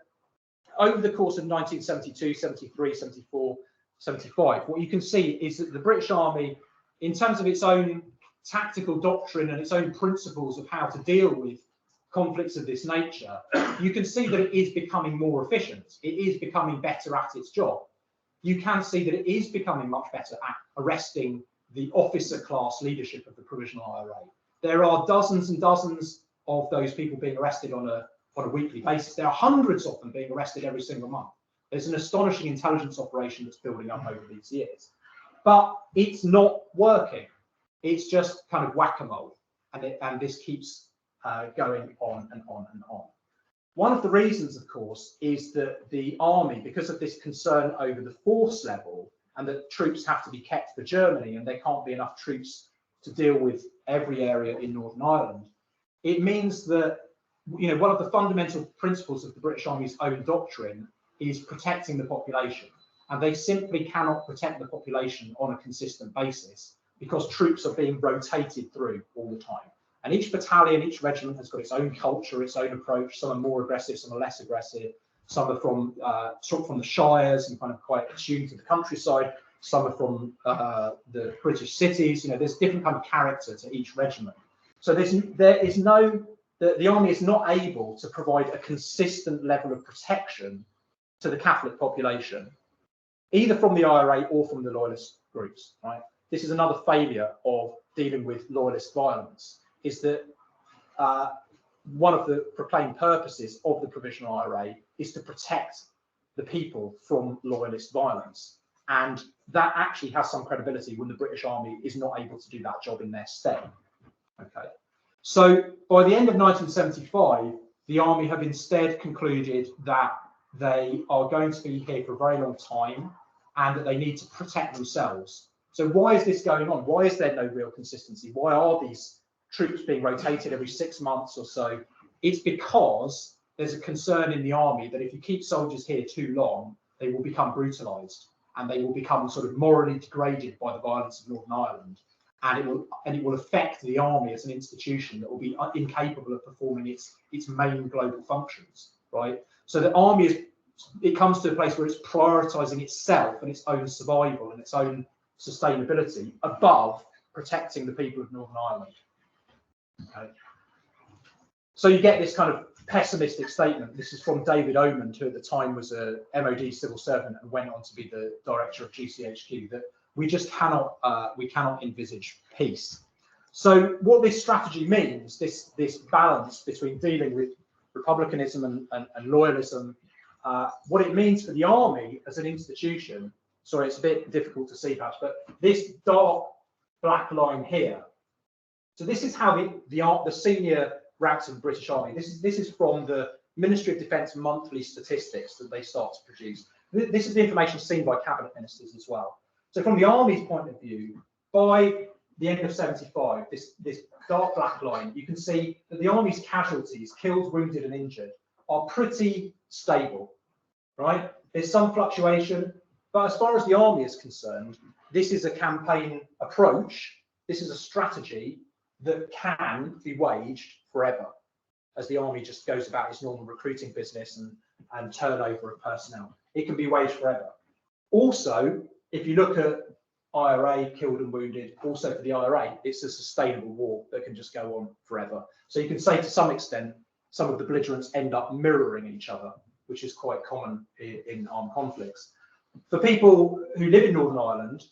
over the course of 1972, 73, 74, 75, what you can see is that the British Army, in terms of its own tactical doctrine and its own principles of how to deal with conflicts of this nature, you can see that it is becoming more efficient. It is becoming better at its job. You can see that it is becoming much better at arresting the officer class leadership of the Provisional IRA. There are dozens and dozens of those people being arrested on a weekly basis. There are hundreds of them being arrested every single month. There's an astonishing intelligence operation that's building up over these years. But it's not working. It's just kind of whack-a-mole. And this keeps going on and on and on. One of the reasons, of course, is that the army, because of this concern over the force level and that troops have to be kept for Germany and there can't be enough troops to deal with every area in Northern Ireland, it means that, you know, one of the fundamental principles of the British Army's own doctrine is protecting the population. And they simply cannot protect the population on a consistent basis because troops are being rotated through all the time. And each battalion, each regiment has got its own culture, its own approach. Some are more aggressive, some are less aggressive. Some are from the shires and kind of quite attuned to the countryside. Some are from the British cities. You know, there's different kind of character to each regiment. So the army is not able to provide a consistent level of protection to the Catholic population, either from the IRA or from the loyalist groups. Right? This is another failure of dealing with loyalist violence. Is that one of the proclaimed purposes of the Provisional IRA is to protect the people from loyalist violence. And that actually has some credibility when the British Army is not able to do that job in their stead. Okay. So by the end of 1975, the army have instead concluded that they are going to be here for a very long time and that they need to protect themselves. So why is this going on? Why is there no real consistency? Why are these troops being rotated every 6 months or so? It's because there's a concern in the army that if you keep soldiers here too long, they will become brutalized and they will become sort of morally degraded by the violence of Northern Ireland. And it will affect the army as an institution that will be incapable of performing its main global functions, right? So the army it comes to a place where it's prioritizing itself and its own survival and its own sustainability above protecting the people of Northern Ireland. Okay. So you get this kind of pessimistic statement. This is from David Omand, who at the time was a MOD civil servant and went on to be the director of GCHQ, that we just cannot envisage peace. So what this strategy means, this balance between dealing with republicanism and loyalism, what it means for the army as an institution. Sorry, it's a bit difficult to see perhaps, but this dark black line here. So this is how the senior ranks of the British Army. This is from the Ministry of Defence monthly statistics that they start to produce. This is the information seen by cabinet ministers as well. So from the army's point of view, by the end of 75, this dark black line, you can see that the army's casualties, killed, wounded, and injured, are pretty stable, right? There's some fluctuation, but as far as the army is concerned, this is a campaign approach. This is a strategy that can be waged forever as the army just goes about its normal recruiting business and turnover of personnel. It can be waged forever. Also, if you look at IRA, killed and wounded, also for the IRA, it's a sustainable war that can just go on forever. So you can say to some extent, some of the belligerents end up mirroring each other, which is quite common in armed conflicts. For people who live in Northern Ireland,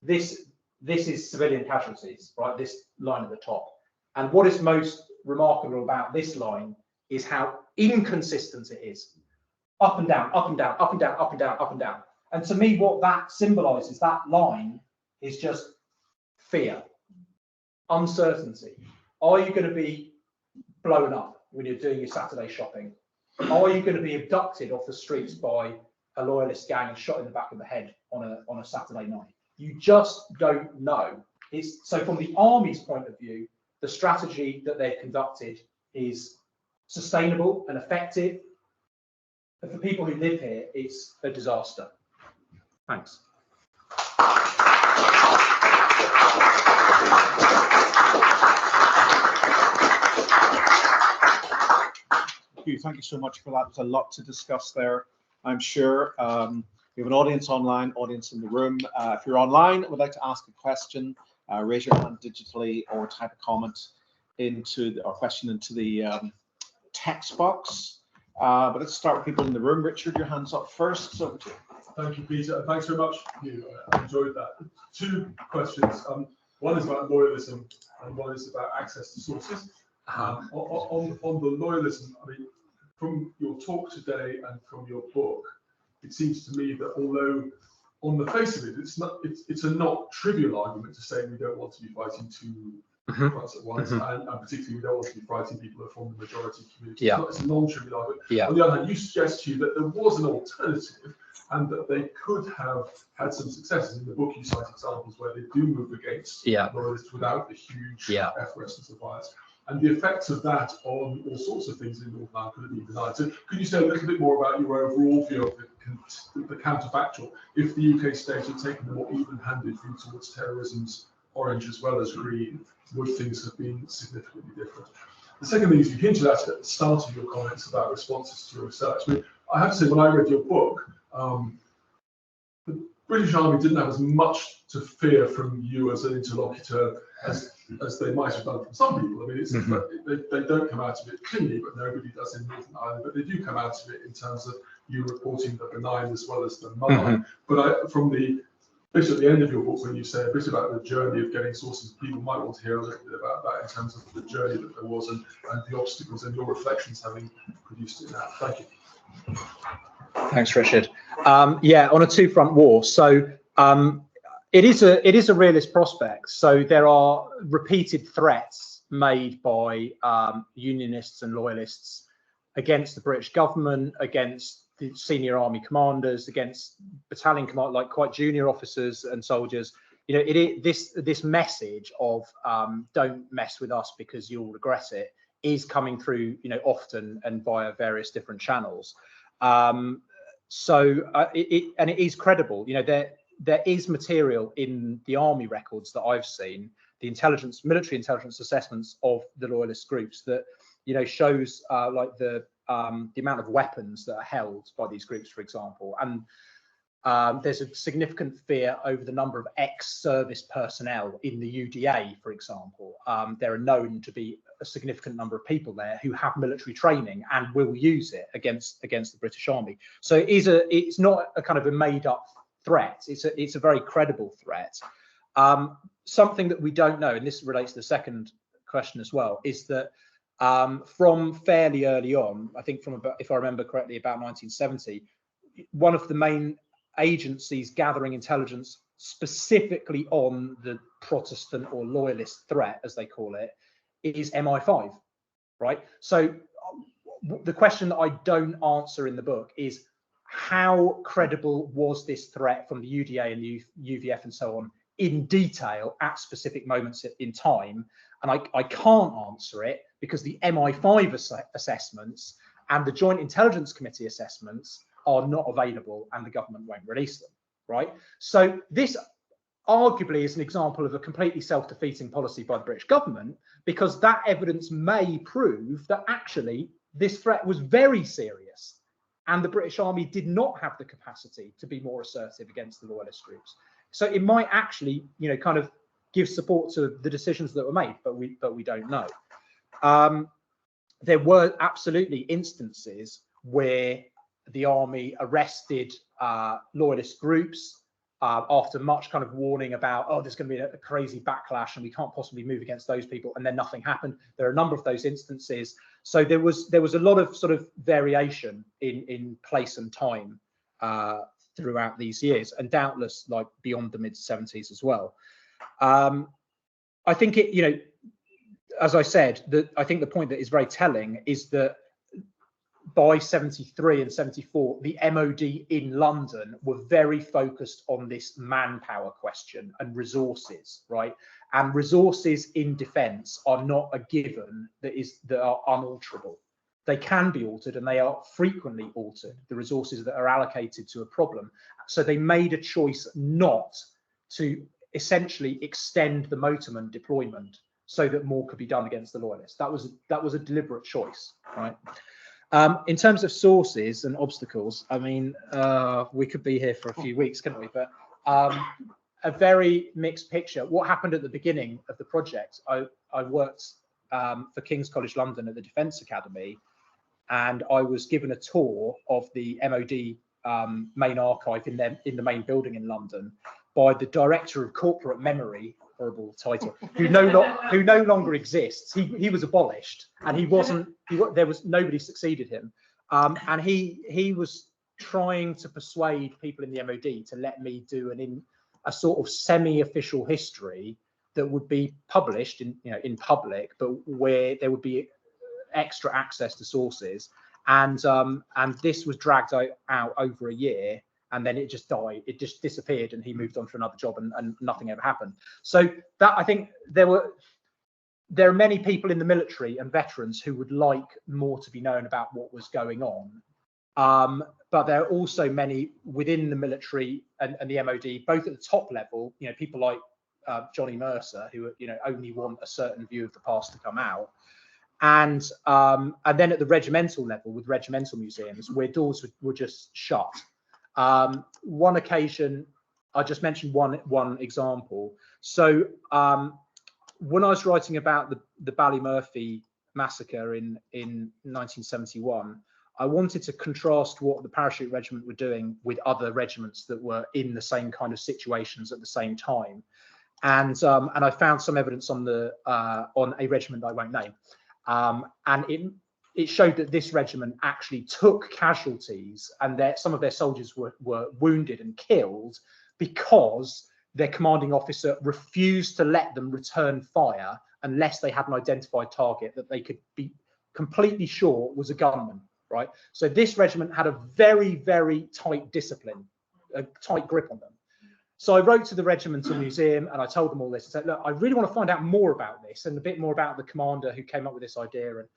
this is civilian casualties, right? This line at the top. And what is most remarkable about this line is how inconsistent it is. Up and down, up and down, up and down, up and down, up and down. And to me, what that symbolizes, that line, is just fear, uncertainty. Are you going to be blown up when you're doing your Saturday shopping? Are you going to be abducted off the streets by a loyalist gang and shot in the back of the head on a Saturday night? You just don't know. So from the army's point of view, the strategy that they've conducted is sustainable and effective. But for people who live here, it's a disaster. Thanks. Huw. Thank you so much for that. There's a lot to discuss there, I'm sure. We have an audience online, audience in the room. If you're online and would like to ask a question, raise your hand digitally or type a comment or question into the text box. But let's start with people in the room. Richard, your hand's up first. Over to you. Thank you, Peter. Thanks very much. I enjoyed that. Two questions. One is about loyalism and one is about access to sources. On the loyalism, I mean, from your talk today and from your book, it seems to me that although on the face of it, it's a not trivial argument to say we don't want to be fighting two fronts at once, and particularly we don't want to be fighting people who form the majority community. Yeah. It's a non-trivial argument. Yeah. On the other hand, you suggest to you that there was an alternative and that they could have had some successes. In the book, you cite examples where they do move against loyalists without the huge effervescence of violence. And the effects of that on all sorts of things in Northern Ireland could have been denied. So could you say a little bit more about your overall view of the counterfactual? If the UK state had taken the more even-handed view towards terrorism's orange as well as green, would things have been significantly different? The second thing is you hinted at the start of your comments about responses to your research. I mean, I have to say, when I read your book, the British Army didn't have as much to fear from you as an interlocutor as they might have done from some people. I mean, it's, they don't come out of it cleanly, but nobody does in Northern Ireland. But they do come out of it in terms of you reporting the benign as well as the malign. But from the bit at the end of your book, when you say a bit about the journey of getting sources, people might want to hear a little bit about that in terms of the journey that there was and the obstacles and your reflections having produced it now. Thank you. Thanks, Richard. Yeah, on a two-front war. So it is a realist prospect. So there are repeated threats made by unionists and loyalists against the British government, against the senior army commanders, against battalion command, like quite junior officers and soldiers. You know, this message of don't mess with us because you'll regret it is coming through, you know, often and via various different channels. It is credible. You know, there is material in the army records that I've seen, the military intelligence assessments of the loyalist groups that, you know, shows like the amount of weapons that are held by these groups, for example, and there's a significant fear over the number of ex-service personnel in the UDA, for example. There are known to be a significant number of people there who have military training and will use it against the British Army. So it's not a kind of a made-up threat. It's a very credible threat. Something that we don't know, and this relates to the second question as well, is that from fairly early on, I think from about, if I remember correctly, about 1970, one of the main agencies gathering intelligence specifically on the Protestant or loyalist threat, as they call it, is MI5, right? So the question that I don't answer in the book is how credible was this threat from the UDA and the UVF and so on in detail at specific moments in time? And I can't answer it because the MI5 assessments and the Joint Intelligence Committee assessments are not available and the government won't release them, right? So this arguably is an example of a completely self-defeating policy by the British government, because that evidence may prove that actually this threat was very serious and the British Army did not have the capacity to be more assertive against the loyalist groups. So it might actually, you know, kind of give support to the decisions that were made, but we don't know. There were absolutely instances where the army arrested loyalist groups after much kind of warning about, oh, there's going to be a crazy backlash and we can't possibly move against those people, and then nothing happened. There are a number of those instances. So there was a lot of sort of variation in place and time throughout these years, and doubtless like beyond the mid-70s as well. I think it, you know, as I said, I think the point that is very telling is that by 73 and 74, the MOD in London were very focused on this manpower question and resources, right? And resources in defence are not a given that are unalterable. They can be altered, and they are frequently altered, the resources that are allocated to a problem. So they made a choice not to essentially extend the motorman deployment so that more could be done against the loyalists. That was a deliberate choice, right? In terms of sources and obstacles, I mean, we could be here for a few weeks, couldn't we? But a very mixed picture. What happened at the beginning of the project? I worked for King's College London at the Defence Academy, and I was given a tour of the MOD main archive in the main building in London by the director of corporate memory, horrible title, who no longer exists. He was abolished, and there was nobody succeeded him, and he was trying to persuade people in the MOD to let me do a sort of semi-official history that would be published in public, but where there would be extra access to sources, and this was dragged out over a year, and then it just died. It just disappeared, and he moved on to another job, and nothing ever happened. So that, I think there are many people in the military and veterans who would like more to be known about what was going on, but there are also many within the military and the MOD, both at the top level, people like Johnny Mercer, who only want a certain view of the past to come out. And then at the regimental level, with regimental museums, where doors were just shut. One occasion, I just mentioned one example. So when I was writing about the Ballymurphy massacre in 1971, I wanted to contrast what the Parachute Regiment were doing with other regiments that were in the same kind of situations at the same time. And I found some evidence on a regiment that I won't name. And it showed that this regiment actually took casualties, and some of their soldiers were wounded and killed because their commanding officer refused to let them return fire unless they had an identified target that they could be completely sure was a gunman, right? So this regiment had a very, very tight discipline, a tight grip on them. So I wrote to the regimental museum and I told them all this. I said, look, I really want to find out more about this and a bit more about the commander who came up with this idea, and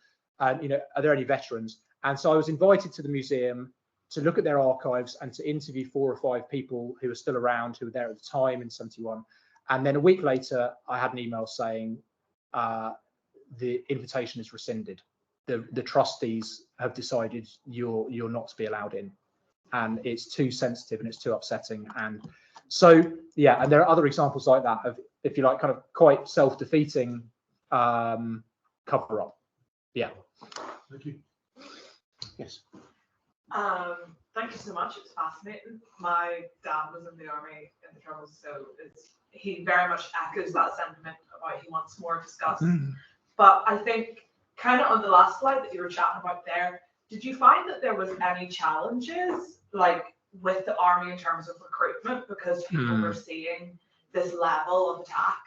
are there any veterans? And so I was invited to the museum to look at their archives and to interview 4 or 5 people who are still around, who were there at the time in 71. And then a week later, I had an email saying the invitation is rescinded. The trustees have decided you're not to be allowed in, and it's too sensitive and it's too upsetting. And so, yeah, and there are other examples like that of, if you like, kind of quite self-defeating cover-up. Yeah. Thank you. Yes. Thank you so much. It was fascinating. My dad was in the army in the Troubles, so he very much echoes that sentiment about he wants more discussed. But I think kind of on the last slide that you were chatting about there, did you find that there was any challenges like with the army in terms of recruitment, because people were seeing this level of attack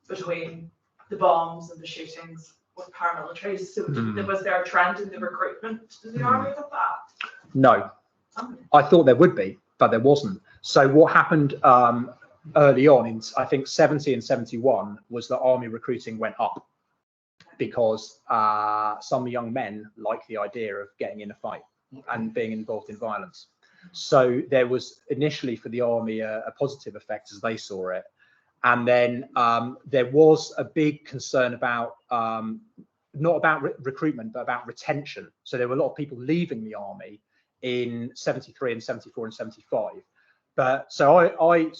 between the bombs and the shootings with paramilitaries? So was there a trend in the recruitment to the army with that? No. I thought there would be, but there wasn't. So what happened early on in, I think, 70 and 71 was that army recruiting went up because some young men like the idea of getting in a fight and being involved in violence. So there was initially for the army a positive effect as they saw it. And then there was a big concern about, not about recruitment, but about retention. So there were a lot of people leaving the army in 73 and 74 and 75. But so I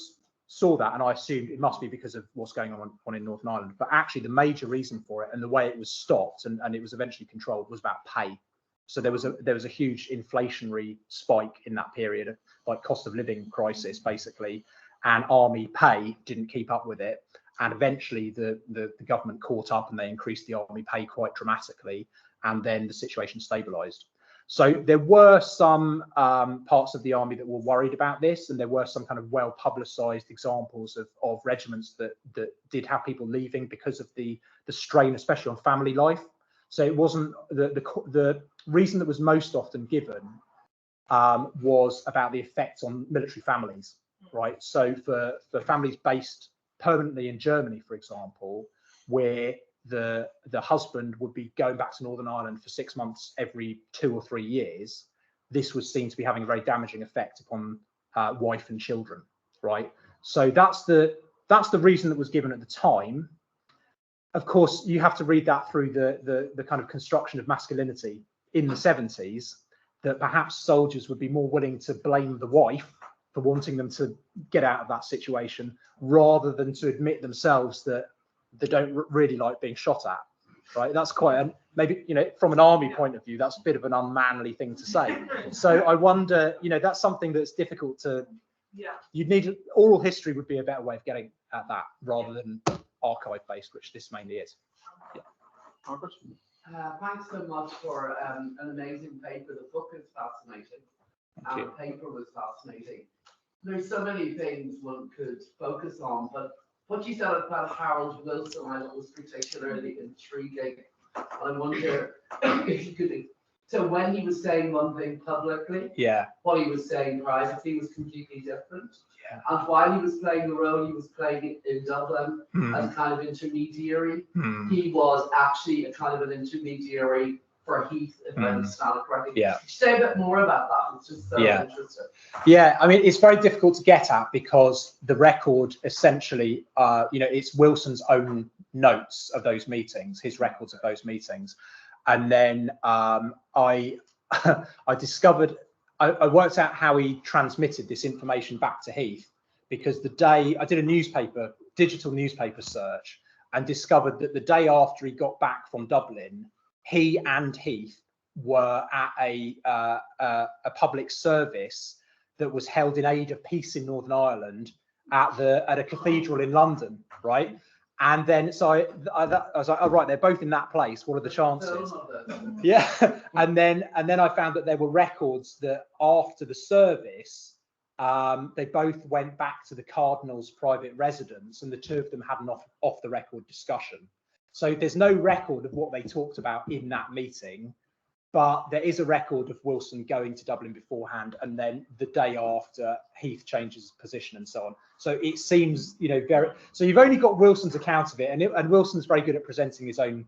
saw that and I assumed it must be because of what's going on in Northern Ireland. But actually the major reason for it and the way it was stopped and it was eventually controlled was about pay. So there was a huge inflationary spike in that period, like cost of living crisis, basically, and army pay didn't keep up with it. And eventually the government caught up and they increased the army pay quite dramatically, and then the situation stabilized. So there were some parts of the army that were worried about this, and there were some kind of well-publicized examples of regiments that did have people leaving because of the strain, especially on family life. So it wasn't the reason that was most often given was about the effects on military families, right? So for families based permanently in Germany, for example, where the husband would be going back to Northern Ireland for 6 months every 2 or 3 years, this was seen to be having a very damaging effect upon wife and children, right? So that's the reason that was given at the time. Of course, you have to read that through the kind of construction of masculinity in the 70s, that perhaps soldiers would be more willing to blame the wife for wanting them to get out of that situation, rather than to admit themselves that they don't really like being shot at. Right, that's quite maybe, you know, from an army point of view, that's a bit of an unmanly thing to say. So I wonder, you know, that's something that's difficult to. Yeah. You'd need oral history would be a better way of getting at that, rather than archive based, which this mainly is. Yeah. Margaret? Thanks so much for an amazing paper. The book is fascinating. And the paper was fascinating. There's so many things one could focus on, but what you said about Harold Wilson, I thought was particularly intriguing. I wonder if you could. So when he was saying one thing publicly, what he was saying privately was completely different. Yeah. And while he was playing the role he was playing in Dublin as kind of intermediary, he was actually a kind of an intermediary for Heath, if I understand it correctly. Yeah. Say a bit more about that. It's just so interesting. Yeah, I mean, it's very difficult to get at because the record essentially, you know, it's Wilson's own notes of those meetings, his records of those meetings. And then I discovered, I worked out how he transmitted this information back to Heath, because the day I did a digital newspaper search, and discovered that the day after he got back from Dublin, he and Heath were at a public service that was held in aid of peace in Northern Ireland at a cathedral in London, right? And then so I was like, oh right, they're both in that place. What are the chances? Yeah, and then I found that there were records that after the service, they both went back to the Cardinal's private residence, and the two of them had an off the record discussion. So there's no record of what they talked about in that meeting, but there is a record of Wilson going to Dublin beforehand, and then the day after Heath changes his position and so on. So it seems, you know, so you've only got Wilson's account of it, and Wilson's very good at presenting his own,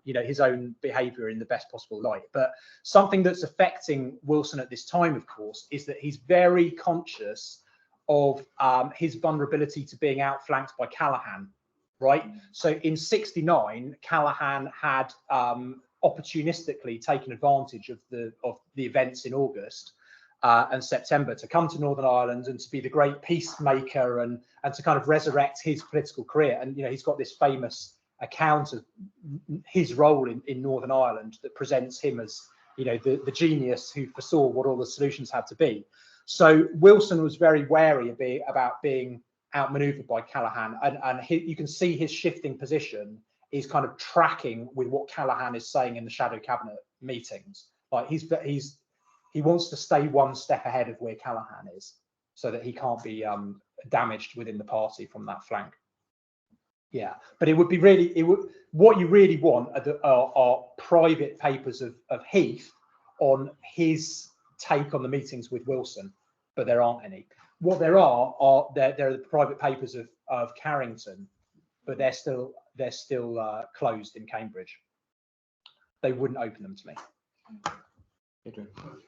you know, his own behaviour in the best possible light. But something that's affecting Wilson at this time, of course, is that he's very conscious of his vulnerability to being outflanked by Callaghan. Right. So in '69, Callaghan had opportunistically taken advantage of the events in August and September to come to Northern Ireland and to be the great peacemaker and to kind of resurrect his political career. And, you know, he's got this famous account of his role in Northern Ireland that presents him as, you know, the genius who foresaw what all the solutions had to be. So Wilson was very wary about being outmaneuvered by Callaghan, and you can see his shifting position is kind of tracking with what Callaghan is saying in the shadow cabinet meetings. Like he wants to stay one step ahead of where Callaghan is, so that he can't be damaged within the party from that flank. Yeah, but it would be what you really want are private papers of Heath on his take on the meetings with Wilson, but there aren't any. What there are the private papers of Carrington, but they're still closed in Cambridge. They wouldn't open them to me.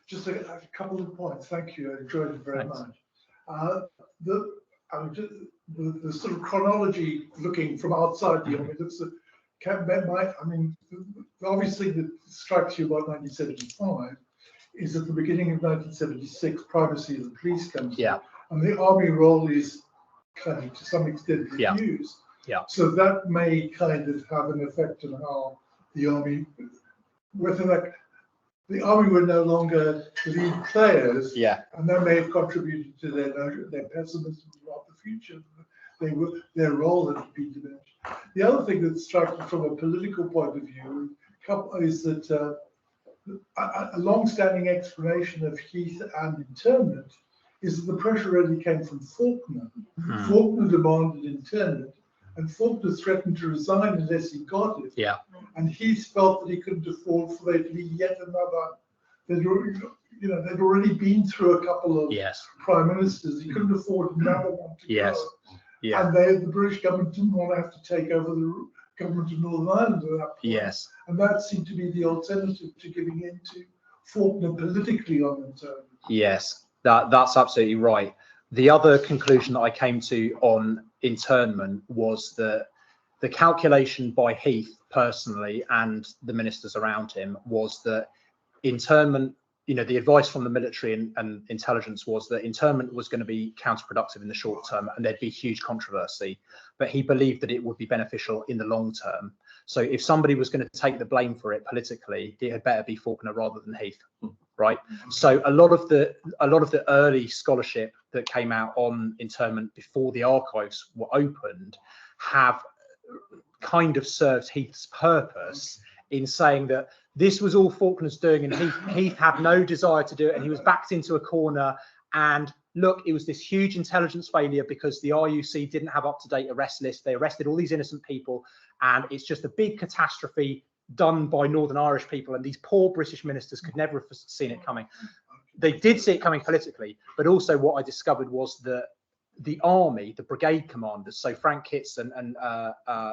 Just a couple of points. Thank you. I enjoyed it very much. The sort of chronology looking from outside the army looks at. I mean, obviously, that strikes you about 1975 is at the beginning of 1976, primacy of the police comes in. And the army role is kind of to some extent reduced. So that may kind of have an effect on how the army, whether the army were no longer lead players, and that may have contributed to their pessimism about the future. Their role had been diminished. The other thing that strikes me from a political point of view is that a long-standing explanation of Heath and internment is that the pressure really came from Faulkner. Faulkner demanded internment, and Faulkner threatened to resign unless he got it. And Heath felt that he couldn't afford for there to be yet another. They'd already been through a couple of prime ministers. He couldn't afford another one to go. And the British government didn't want to have to take over the government of Northern Ireland at that point. And that seemed to be the alternative to giving in to Faulkner politically on internment. Yes, that's absolutely right. The other conclusion that I came to on internment was that the calculation by Heath personally and the ministers around him was that internment, the advice from the military and intelligence was that internment was going to be counterproductive in the short term and there'd be huge controversy, but he believed that it would be beneficial in the long term. So if somebody was going to take the blame for it politically, it had better be Faulkner rather than Heath, right? So a lot of the early scholarship that came out on internment before the archives were opened have kind of served Heath's purpose in saying that this was all Faulkner's doing, and Heath had no desire to do it, and he was backed into a corner. And look, it was this huge intelligence failure because the RUC didn't have up-to-date arrest list. They arrested all these innocent people, and it's just a big catastrophe done by Northern Irish people, and these poor British ministers could never have seen it coming. They did see it coming politically, but also what I discovered was that the army, the brigade commanders, so Frank Kitts and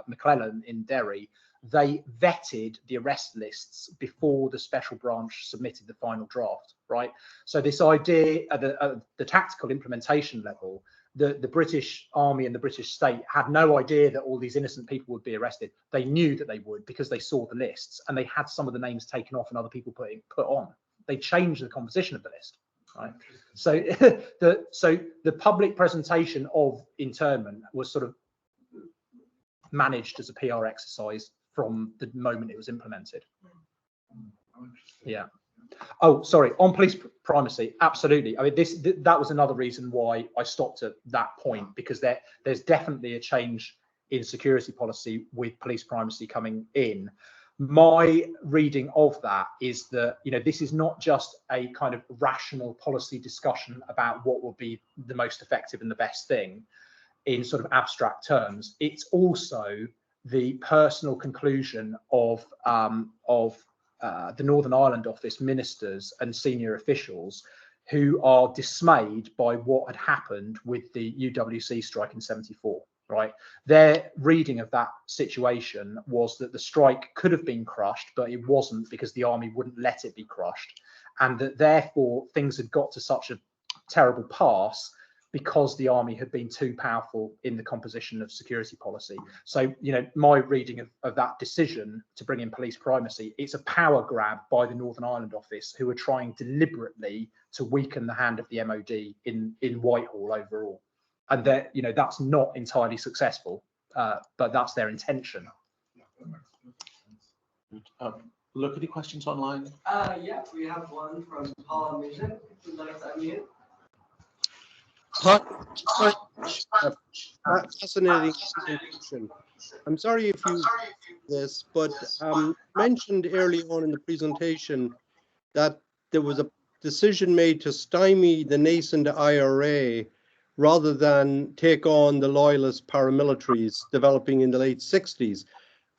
McClellan in Derry, they vetted the arrest lists before the special branch submitted the final draft, right? So this idea at the tactical implementation level, the British Army and the British state had no idea that all these innocent people would be arrested. They knew that they would because they saw the lists and they had some of the names taken off and other people put on. They changed the composition of the list, right? So the public presentation of internment was sort of managed as a PR exercise from the moment it was implemented. Yeah. Oh, sorry. On police primacy, absolutely. I mean, that was another reason why I stopped at that point, because there's definitely a change in security policy with police primacy coming in. My reading of that is that, this is not just a kind of rational policy discussion about what will be the most effective and the best thing in sort of abstract terms. It's also the personal conclusion of the Northern Ireland office ministers and senior officials who are dismayed by what had happened with the UWC strike in '74, right? Their reading of that situation was that the strike could have been crushed, but it wasn't because the army wouldn't let it be crushed. And that therefore things had got to such a terrible pass because the army had been too powerful in the composition of security policy. So, my reading of that decision to bring in police primacy, it's a power grab by the Northern Ireland office, who are trying deliberately to weaken the hand of the MOD in Whitehall overall. And that, that's not entirely successful, but that's their intention. Look, any questions online? Yeah, we have one from Paul Mission. If you'd like to unmute. Fascinating presentation. I'm sorry if you this, but mentioned early on in the presentation that there was a decision made to stymie the nascent IRA rather than take on the loyalist paramilitaries developing in the late 60s.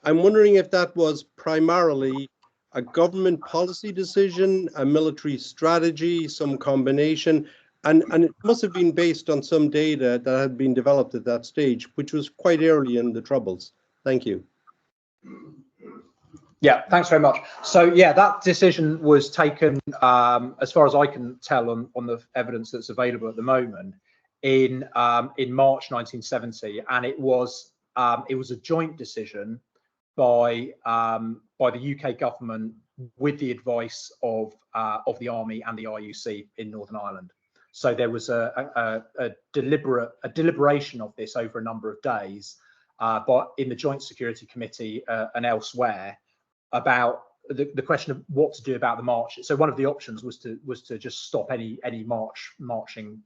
I'm wondering if that was primarily a government policy decision, a military strategy, some combination. And it must have been based on some data that had been developed at that stage, which was quite early in the Troubles. Thank you. Yeah, thanks very much. So yeah, that decision was taken, as far as I can tell on the evidence that's available at the moment, in March 1970, and it was a joint decision by the UK government with the advice of the army and the RUC in Northern Ireland. So there was a deliberation of this over a number of days, but in the Joint Security Committee and elsewhere, about the question of what to do about the march. So one of the options was to just stop any marching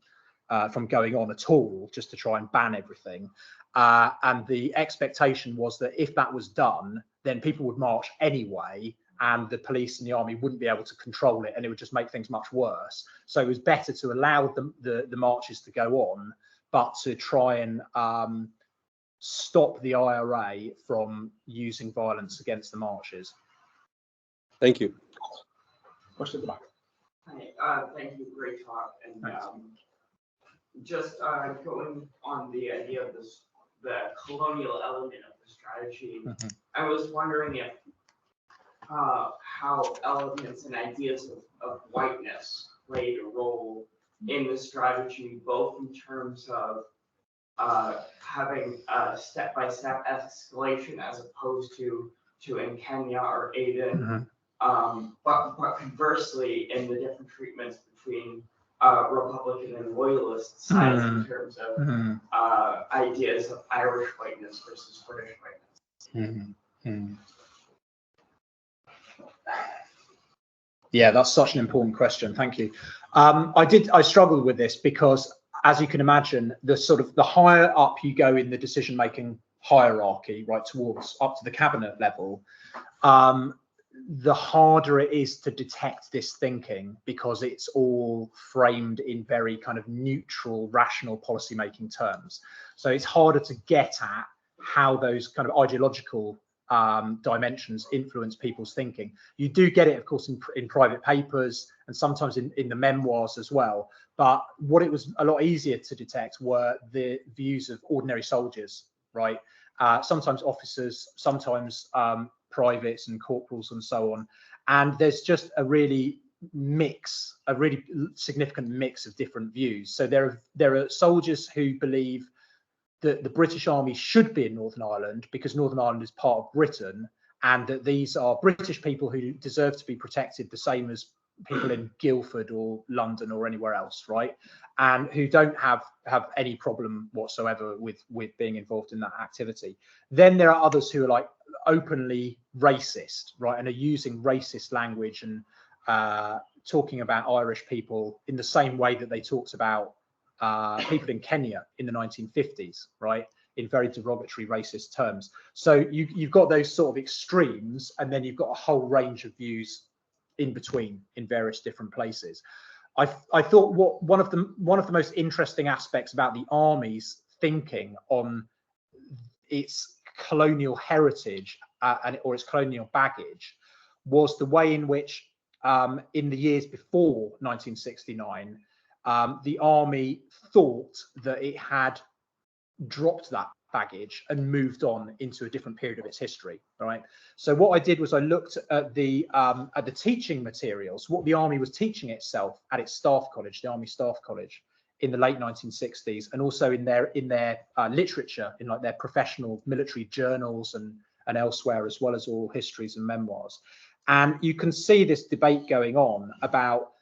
from going on at all, just to try and ban everything. And the expectation was that if that was done, then people would march anyway, and the police and the army wouldn't be able to control it, and it would just make things much worse. So it was better to allow the marches to go on, but to try and stop the IRA from using violence against the marches. Thank you. Question at the back. Hi, thank you, great talk. And just going on the idea of the colonial element of the strategy, I was wondering if how elements and ideas of whiteness played a role in the strategy, both in terms of having a step-by-step escalation as opposed to in Kenya or Aden, but conversely, in the different treatments between Republican and loyalist sides in terms of ideas of Irish whiteness versus British whiteness. Yeah, that's such an important question. Thank you. I struggled with this because, as you can imagine, the higher up you go in the decision-making hierarchy, right, towards up to the cabinet level, the harder it is to detect this thinking, because it's all framed in very kind of neutral, rational policy-making terms. So it's harder to get at how those kind of ideological dimensions influence people's thinking. You do get it, of course, in private papers and sometimes in the memoirs as well. But what it was a lot easier to detect were the views of ordinary soldiers, right? Sometimes officers, sometimes privates and corporals and so on. And there's just a really significant mix of different views. So there are soldiers who believe that the British Army should be in Northern Ireland because Northern Ireland is part of Britain, and that these are British people who deserve to be protected the same as people in Guildford or London or anywhere else, right? And who don't have any problem whatsoever with being involved in that activity. Then there are others who are like openly racist, right, and are using racist language and talking about Irish people in the same way that they talked about people in Kenya in the 1950s, right, in very derogatory racist terms. So you've got those sort of extremes, and then you've got a whole range of views in between in various different places. I thought one of the most interesting aspects about the army's thinking on its colonial heritage or its colonial baggage was the way in which in the years before 1969 the army thought that it had dropped that baggage and moved on into a different period of its history. Right. So what I did was I looked at the teaching materials, what the army was teaching itself at its staff college, the Army Staff College, in the late 1960s, and also in their literature, in like their professional military journals and elsewhere, as well as oral histories and memoirs. And you can see this debate going on about,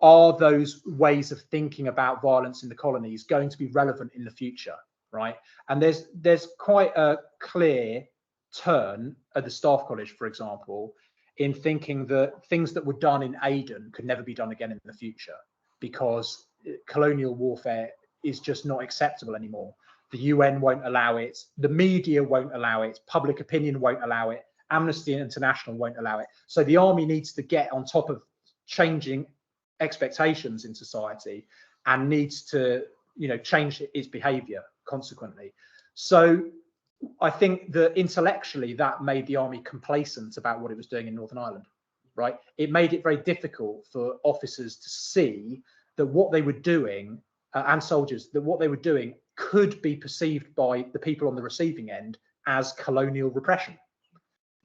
are those ways of thinking about violence in the colonies going to be relevant in the future, right? And there's quite a clear turn at the Staff College, for example, in thinking that things that were done in Aden could never be done again in the future, because colonial warfare is just not acceptable anymore. The UN won't allow it, the media won't allow it, public opinion won't allow it, Amnesty International won't allow it. So the army needs to get on top of changing expectations in society and needs to, change its behavior consequently. So I think that intellectually that made the army complacent about what it was doing in Northern Ireland, right? It made it very difficult for officers to see that what they were doing and soldiers, that what they were doing could be perceived by the people on the receiving end as colonial repression.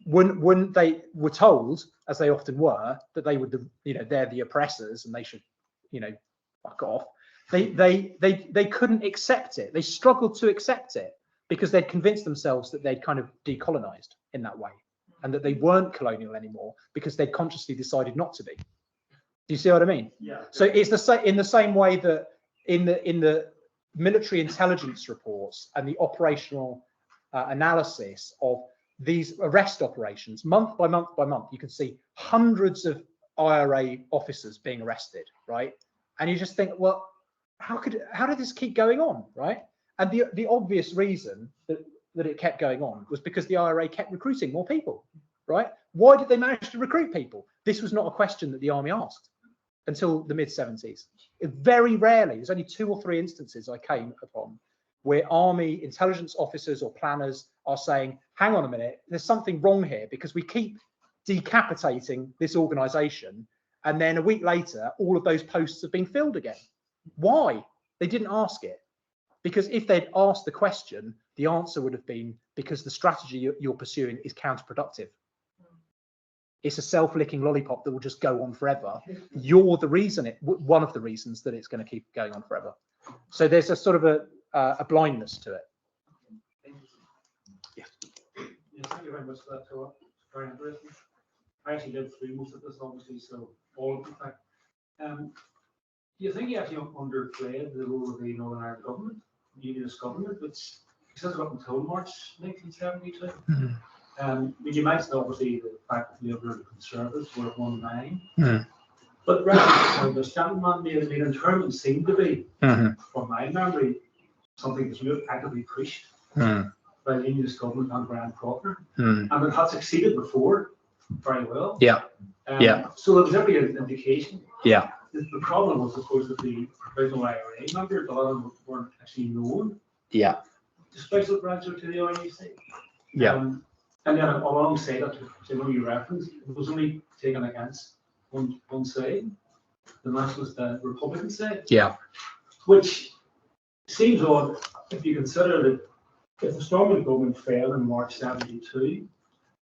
When they were told, as they often were, that they were they're the oppressors and they should, fuck off, they couldn't accept it. They struggled to accept it because they'd convinced themselves that they'd kind of decolonized in that way, and that they weren't colonial anymore because they'd consciously decided not to be. Do you see what I mean? Yeah. So it's in the same way that in the military intelligence reports and the operational analysis of these arrest operations, month by month by month, you can see hundreds of IRA officers being arrested, right? And you just think, well, how did this keep going on, right? And the obvious reason that it kept going on was because the IRA kept recruiting more people, right? Why did they manage to recruit people? This was not a question that the army asked until the mid-70s. Very rarely, there's only 2 or 3 instances I came upon where army intelligence officers or planners are saying, hang on a minute, there's something wrong here because we keep decapitating this organization, and then a week later, all of those posts have been filled again. Why? They didn't ask it. Because if they'd asked the question, the answer would have been because the strategy you're pursuing is counterproductive. It's a self-licking lollipop that will just go on forever. You're the reason, one of the reasons that it's going to keep going on forever. So there's a sort of a blindness to it. Yes, thank you very much for that, Huw. Very interesting. I actually lived through most of this, obviously, so all of it. Do you think he actually underplayed the role of the Northern Ireland government, the Unionist government, which set it up until March 1972? You mentioned obviously the fact that the Liberal Conservatives were at 1-9, but rather the settlement made internment seemed to be, from my memory, something that's really actively pushed by the Unionist government and Graham Proctor, and it had succeeded before very well. So there was every indication. The problem was, of course, that the provisional IRA members, a lot of them weren't actually known. The special branch to the RUC. And then alongside that, to know your reference, it was only taken against one side, the Nationalist Republican side. Which seems odd if you consider that if the Stormont government fell in March 72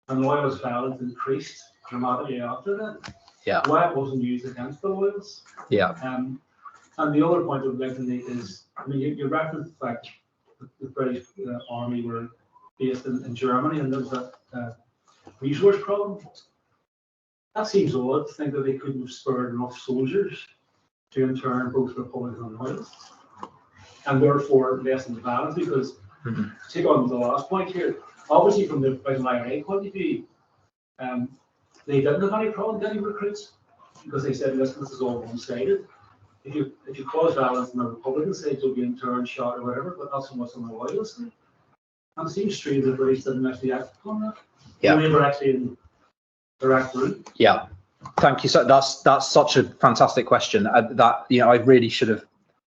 and loyalist violence increased dramatically after that, why it wasn't used against the loyalists. And the other point I would like to make is, I mean, you referenced the fact that the British Army were based in Germany and there was a resource problem. That seems odd to think that they couldn't have spurred enough soldiers to intern both Republicans and loyalists, and therefore lessen the balance. Because to take on the last point here, obviously from the British IRA point of view, they didn't have any problem getting recruits because they said, listen, this is all one-sided. If you cause violence on the Republican side, you'll be interned, shot, or whatever, but not so much on the loyalist side. And it seems strange that the British didn't actually act on that. They were actually in the right route. Thank you. So that's such a fantastic question. That I really should have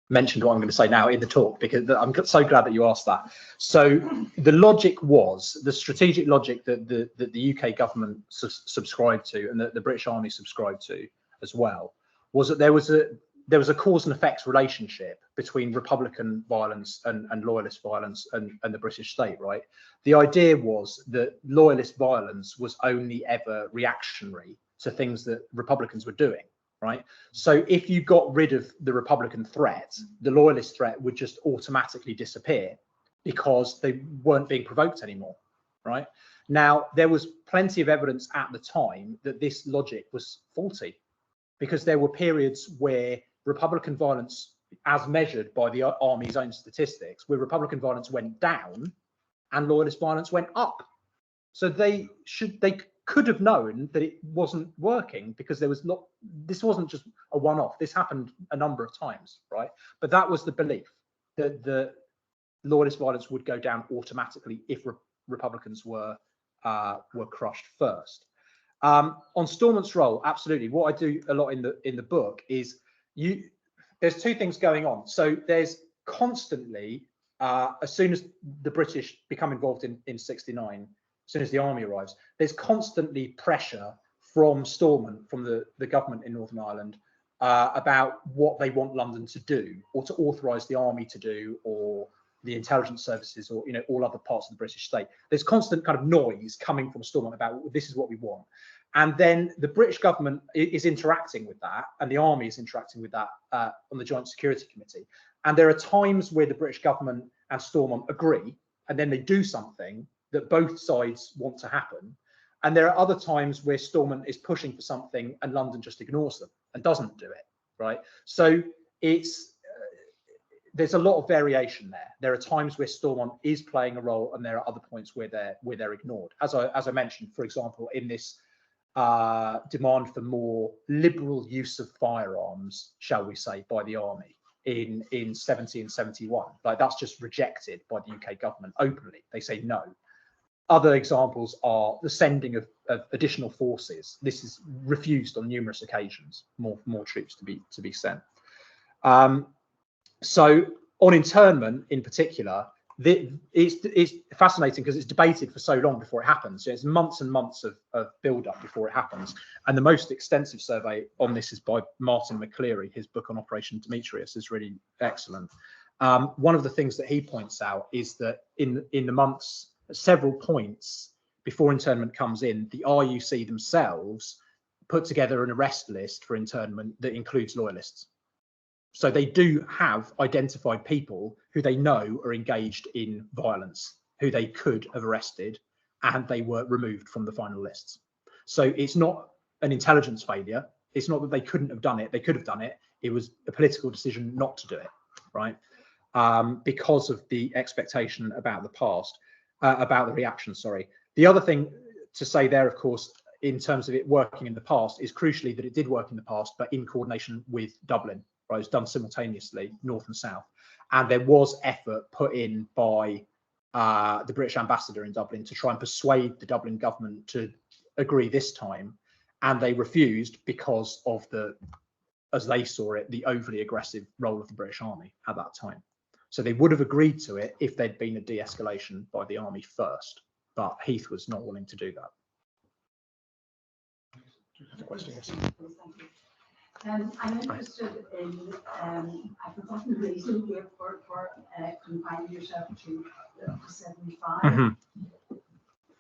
mentioned what I'm going to say now in the talk, because I'm so glad that you asked that. So the logic was, the strategic logic that the UK government subscribed to and that the British Army subscribed to as well, was that there was a cause and effects relationship between Republican violence and loyalist violence and the British state, right? The idea was that loyalist violence was only ever reactionary to things that Republicans were doing, right? So if you got rid of the Republican threat, the loyalist threat would just automatically disappear because they weren't being provoked anymore, right? Now, there was plenty of evidence at the time that this logic was faulty, because there were periods where Republican violence, as measured by the Army's own statistics, where Republican violence went down and loyalist violence went up. So they could have known that it wasn't working, because this wasn't just a one-off. This happened a number of times, right? But that was the belief, that the loyalist violence would go down automatically if Republicans were crushed first. On Stormont's role, absolutely. What I do a lot in the book is there's two things going on. So there's constantly, as soon as the British become involved in 69, as soon as the army arrives, there's constantly pressure from Stormont, from the government in Northern Ireland, about what they want London to do, or to authorise the army to do, or the intelligence services, or all other parts of the British state. There's constant kind of noise coming from Stormont about, this is what we want. And then the British government is interacting with that, and the army is interacting with that on the Joint Security Committee. And there are times where the British government and Stormont agree, and then they do something that both sides want to happen. And there are other times where Stormont is pushing for something and London just ignores them and doesn't do it, right? So there's a lot of variation there. There are times where Stormont is playing a role, and there are other points where they're ignored. As I mentioned, for example, in this demand for more liberal use of firearms, shall we say, by the army in 70 and 71, like that's just rejected by the UK government openly. They say no. Other examples are the sending of additional forces. This is refused on numerous occasions. More troops to be sent. So on internment in particular, it's fascinating because it's debated for so long before it happens. So it's months and months of build-up before it happens. And the most extensive survey on this is by Martin McCleary. His book on Operation Demetrius is really excellent. One of the things that he points out is that in the months, several points before internment comes in, the RUC themselves put together an arrest list for internment that includes loyalists. So they do have identified people who they know are engaged in violence, who they could have arrested, and they were removed from the final lists. So it's not an intelligence failure. It's not that they couldn't have done it. They could have done it. It was a political decision not to do it, right? Because of the expectation about the past, about the reaction, sorry. The other thing to say there, of course, in terms of it working in the past, is crucially that it did work in the past, but in coordination with Dublin, right? It was done simultaneously, north and south. And there was effort put in by the British ambassador in Dublin to try and persuade the Dublin government to agree this time. And they refused because of the, as they saw it, the overly aggressive role of the British Army at that time. So they would have agreed to it if there'd been a de-escalation by the army first, but Heath was not willing to do that. I'm interested in, I've forgotten the reason here for confining yourself to 75. Mm-hmm.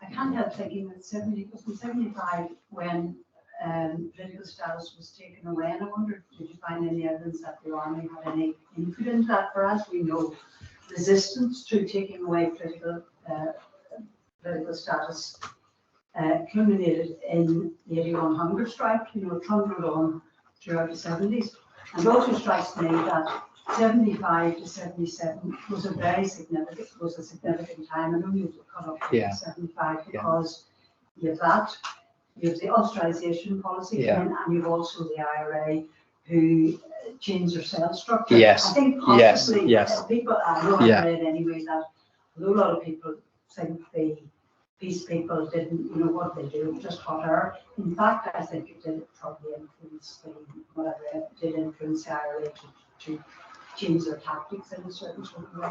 I can't help thinking that 75 when political status was taken away, and I wonder, did you find any evidence that the army had any input in that? For as we know, resistance to taking away political status culminated in the 81 hunger strike, trundled on throughout the 70s. And it also strikes me that 75 to 77 was a significant time. I know you cut up to 75 because you have that, you have the austerisation policy, and you've also the IRA who changed their sales structure. Yes. I think possibly people, I know I've read anyway that although a lot of people think the peace people didn't, what they do, just hot air. In fact, I think it did probably influence did influence the IRA to change their tactics in a certain sort of way.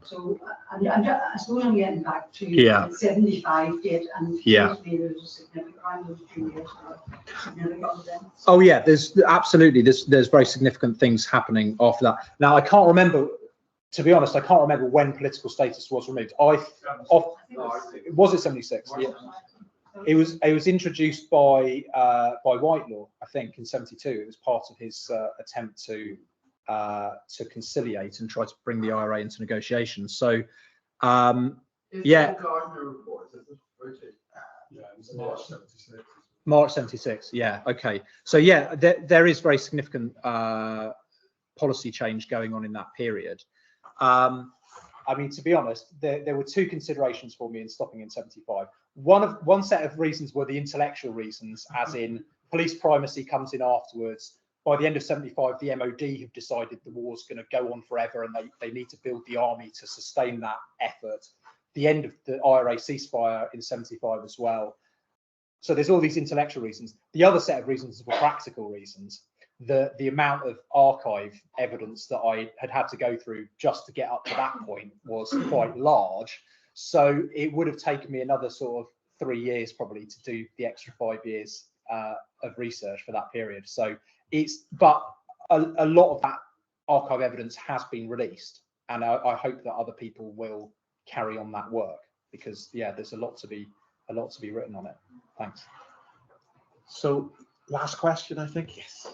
So I suppose I'm getting back to the 75 date, and to me there's a significant around those 2 years. Significant events. Oh yeah, there's absolutely there's very significant things happening after that. Now I can't remember. To be honest, I can't remember when political status was removed. Was it 76? Yeah. It was introduced by Whitelaw, I think, in 72. It was part of his attempt to conciliate and try to bring the IRA into negotiations. So, yeah. Gardner report, is it? Yeah, it was March 76. March 76. Yeah. Okay. So yeah, there is very significant policy change going on in that period. I mean, to be honest, there were two considerations for me in stopping in 75. One set of reasons were the intellectual reasons, as in police primacy comes in afterwards. By the end of 75, the MOD have decided the war's going to go on forever, and they need to build the army to sustain that effort. The end of the IRA ceasefire in 75 as well. So there's all these intellectual reasons. The other set of reasons were practical reasons. The amount of archive evidence that I had to go through just to get up to that point was quite large. So it would have taken me another sort of 3 years probably to do the extra 5 years of research for that period. So but a lot of that archive evidence has been released, and I hope that other people will carry on that work, because there's a lot to be written on it. Thanks. So last question, I think. Yes.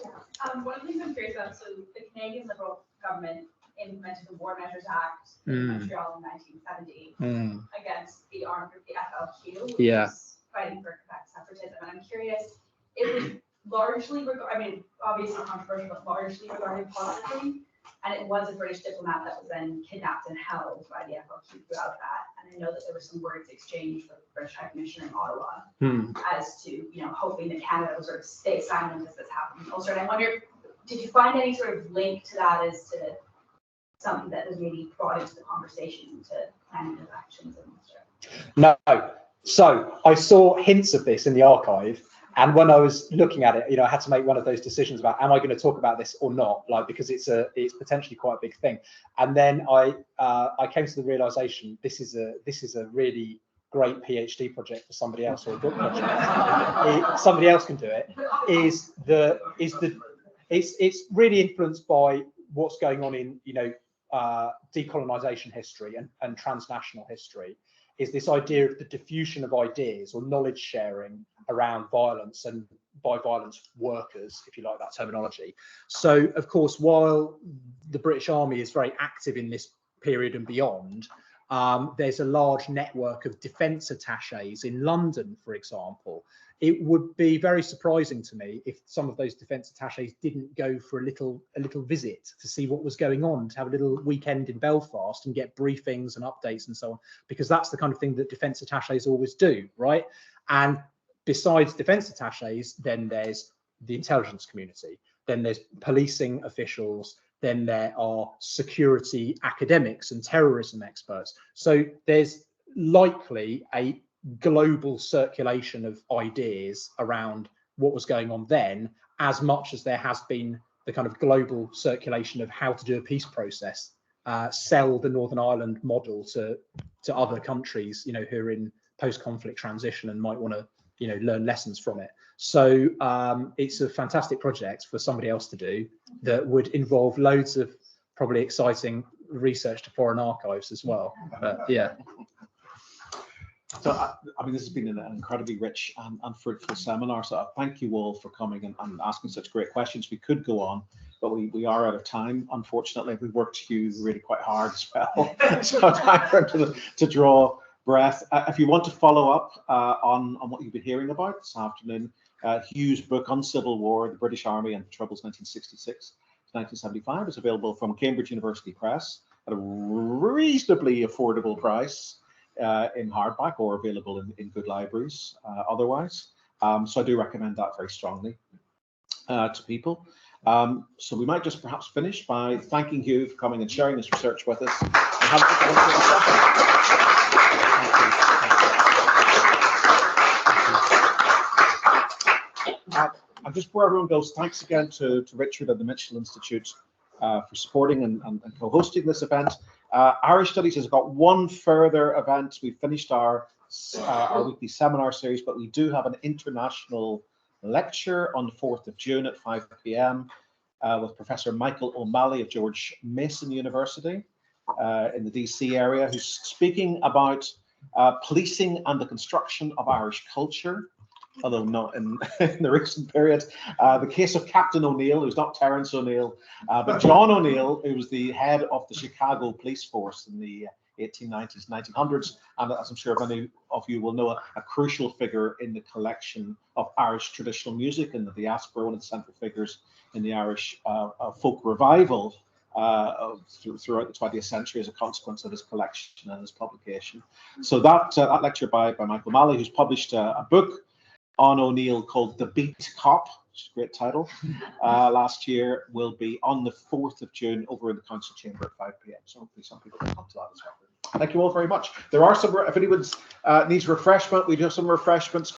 One of the things I'm curious about, so the Canadian Liberal government implemented the War Measures Act in Montreal in 1970 against the arm group, the FLQ, which was fighting for Quebec separatism. And I'm curious, it was largely, obviously controversial, but largely regarded positively. And it was a British diplomat that was then kidnapped and held by the FLQ throughout that. And I know that there were some words exchanged with the British High Commissioner in Ottawa as to, hoping that Canada would sort of stay silent as this happened. Also, and I wonder, did you find any sort of link to that as to something that was maybe brought into the conversation to planning of actions and stuff? No. So I saw hints of this in the archive. And when I was looking at it, I had to make one of those decisions about, am I going to talk about this or not? Because it's potentially quite a big thing. And then I came to the realization this is a really great PhD project for somebody else, or a book project. Somebody else can do it. It's really influenced by what's going on in decolonization history and transnational history. Is this idea of the diffusion of ideas or knowledge sharing around violence, and by violence workers, if you like that terminology. So, of course, while the British Army is very active in this period and beyond, There's a large network of defence attaches in London, for example. It would be very surprising to me if some of those defence attaches didn't go for a little visit to see what was going on, to have a little weekend in Belfast and get briefings and updates and so on, because that's the kind of thing that defence attaches always do, right? And besides defence attaches, then there's the intelligence community, then there's policing officials, then there are security academics and terrorism experts. So there's likely a global circulation of ideas around what was going on then, as much as there has been the kind of global circulation of how to do a peace process, sell the Northern Ireland model to other countries, you know, who are in post-conflict transition and might want to, you know, learn lessons from it. So it's a fantastic project for somebody else to do that would involve loads of probably exciting research to foreign archives as well. But yeah. So, I mean, this has been an incredibly rich and fruitful seminar. So thank you all for coming and asking such great questions. We could go on, but we are out of time, unfortunately. We worked Huw really quite hard as well. So time for him to draw breath. If you want to follow up on what you've been hearing about this afternoon, Huw's book, Uncivil War, the British Army and the Troubles 1966 to 1975 is available from Cambridge University Press at a reasonably affordable price. In hardback or available in good libraries otherwise. So I do recommend that very strongly to people. So we might just perhaps finish by thanking Huw for coming and sharing this research with us. And just before everyone goes, thanks again to Richard and the Mitchell Institute for supporting and co-hosting this event. Irish Studies has got one further event. We finished our weekly seminar series, but we do have an international lecture on the 4th of June at 5 p.m. With Professor Michael O'Malley of George Mason University in the DC area, who's speaking about policing and the construction of Irish culture, although not in the recent period. The case of Captain O'Neill, who's not Terence O'Neill, but John O'Neill, who was the head of the Chicago police force in the 1890s, 1900s, and as I'm sure many of you will know, a crucial figure in the collection of Irish traditional music in the diaspora, one of the central figures in the Irish folk revival throughout the 20th century as a consequence of his collection and his publication. So that lecture by Michael O'Malley, who's published a book on O'Neill called The Beat Cop, which is a great title, last year, will be on the 4th of June over in the Council Chamber at 5 p.m. So hopefully some people can come to that as well. Thank you all very much. There are some, if anyone needs refreshment, we do have some refreshments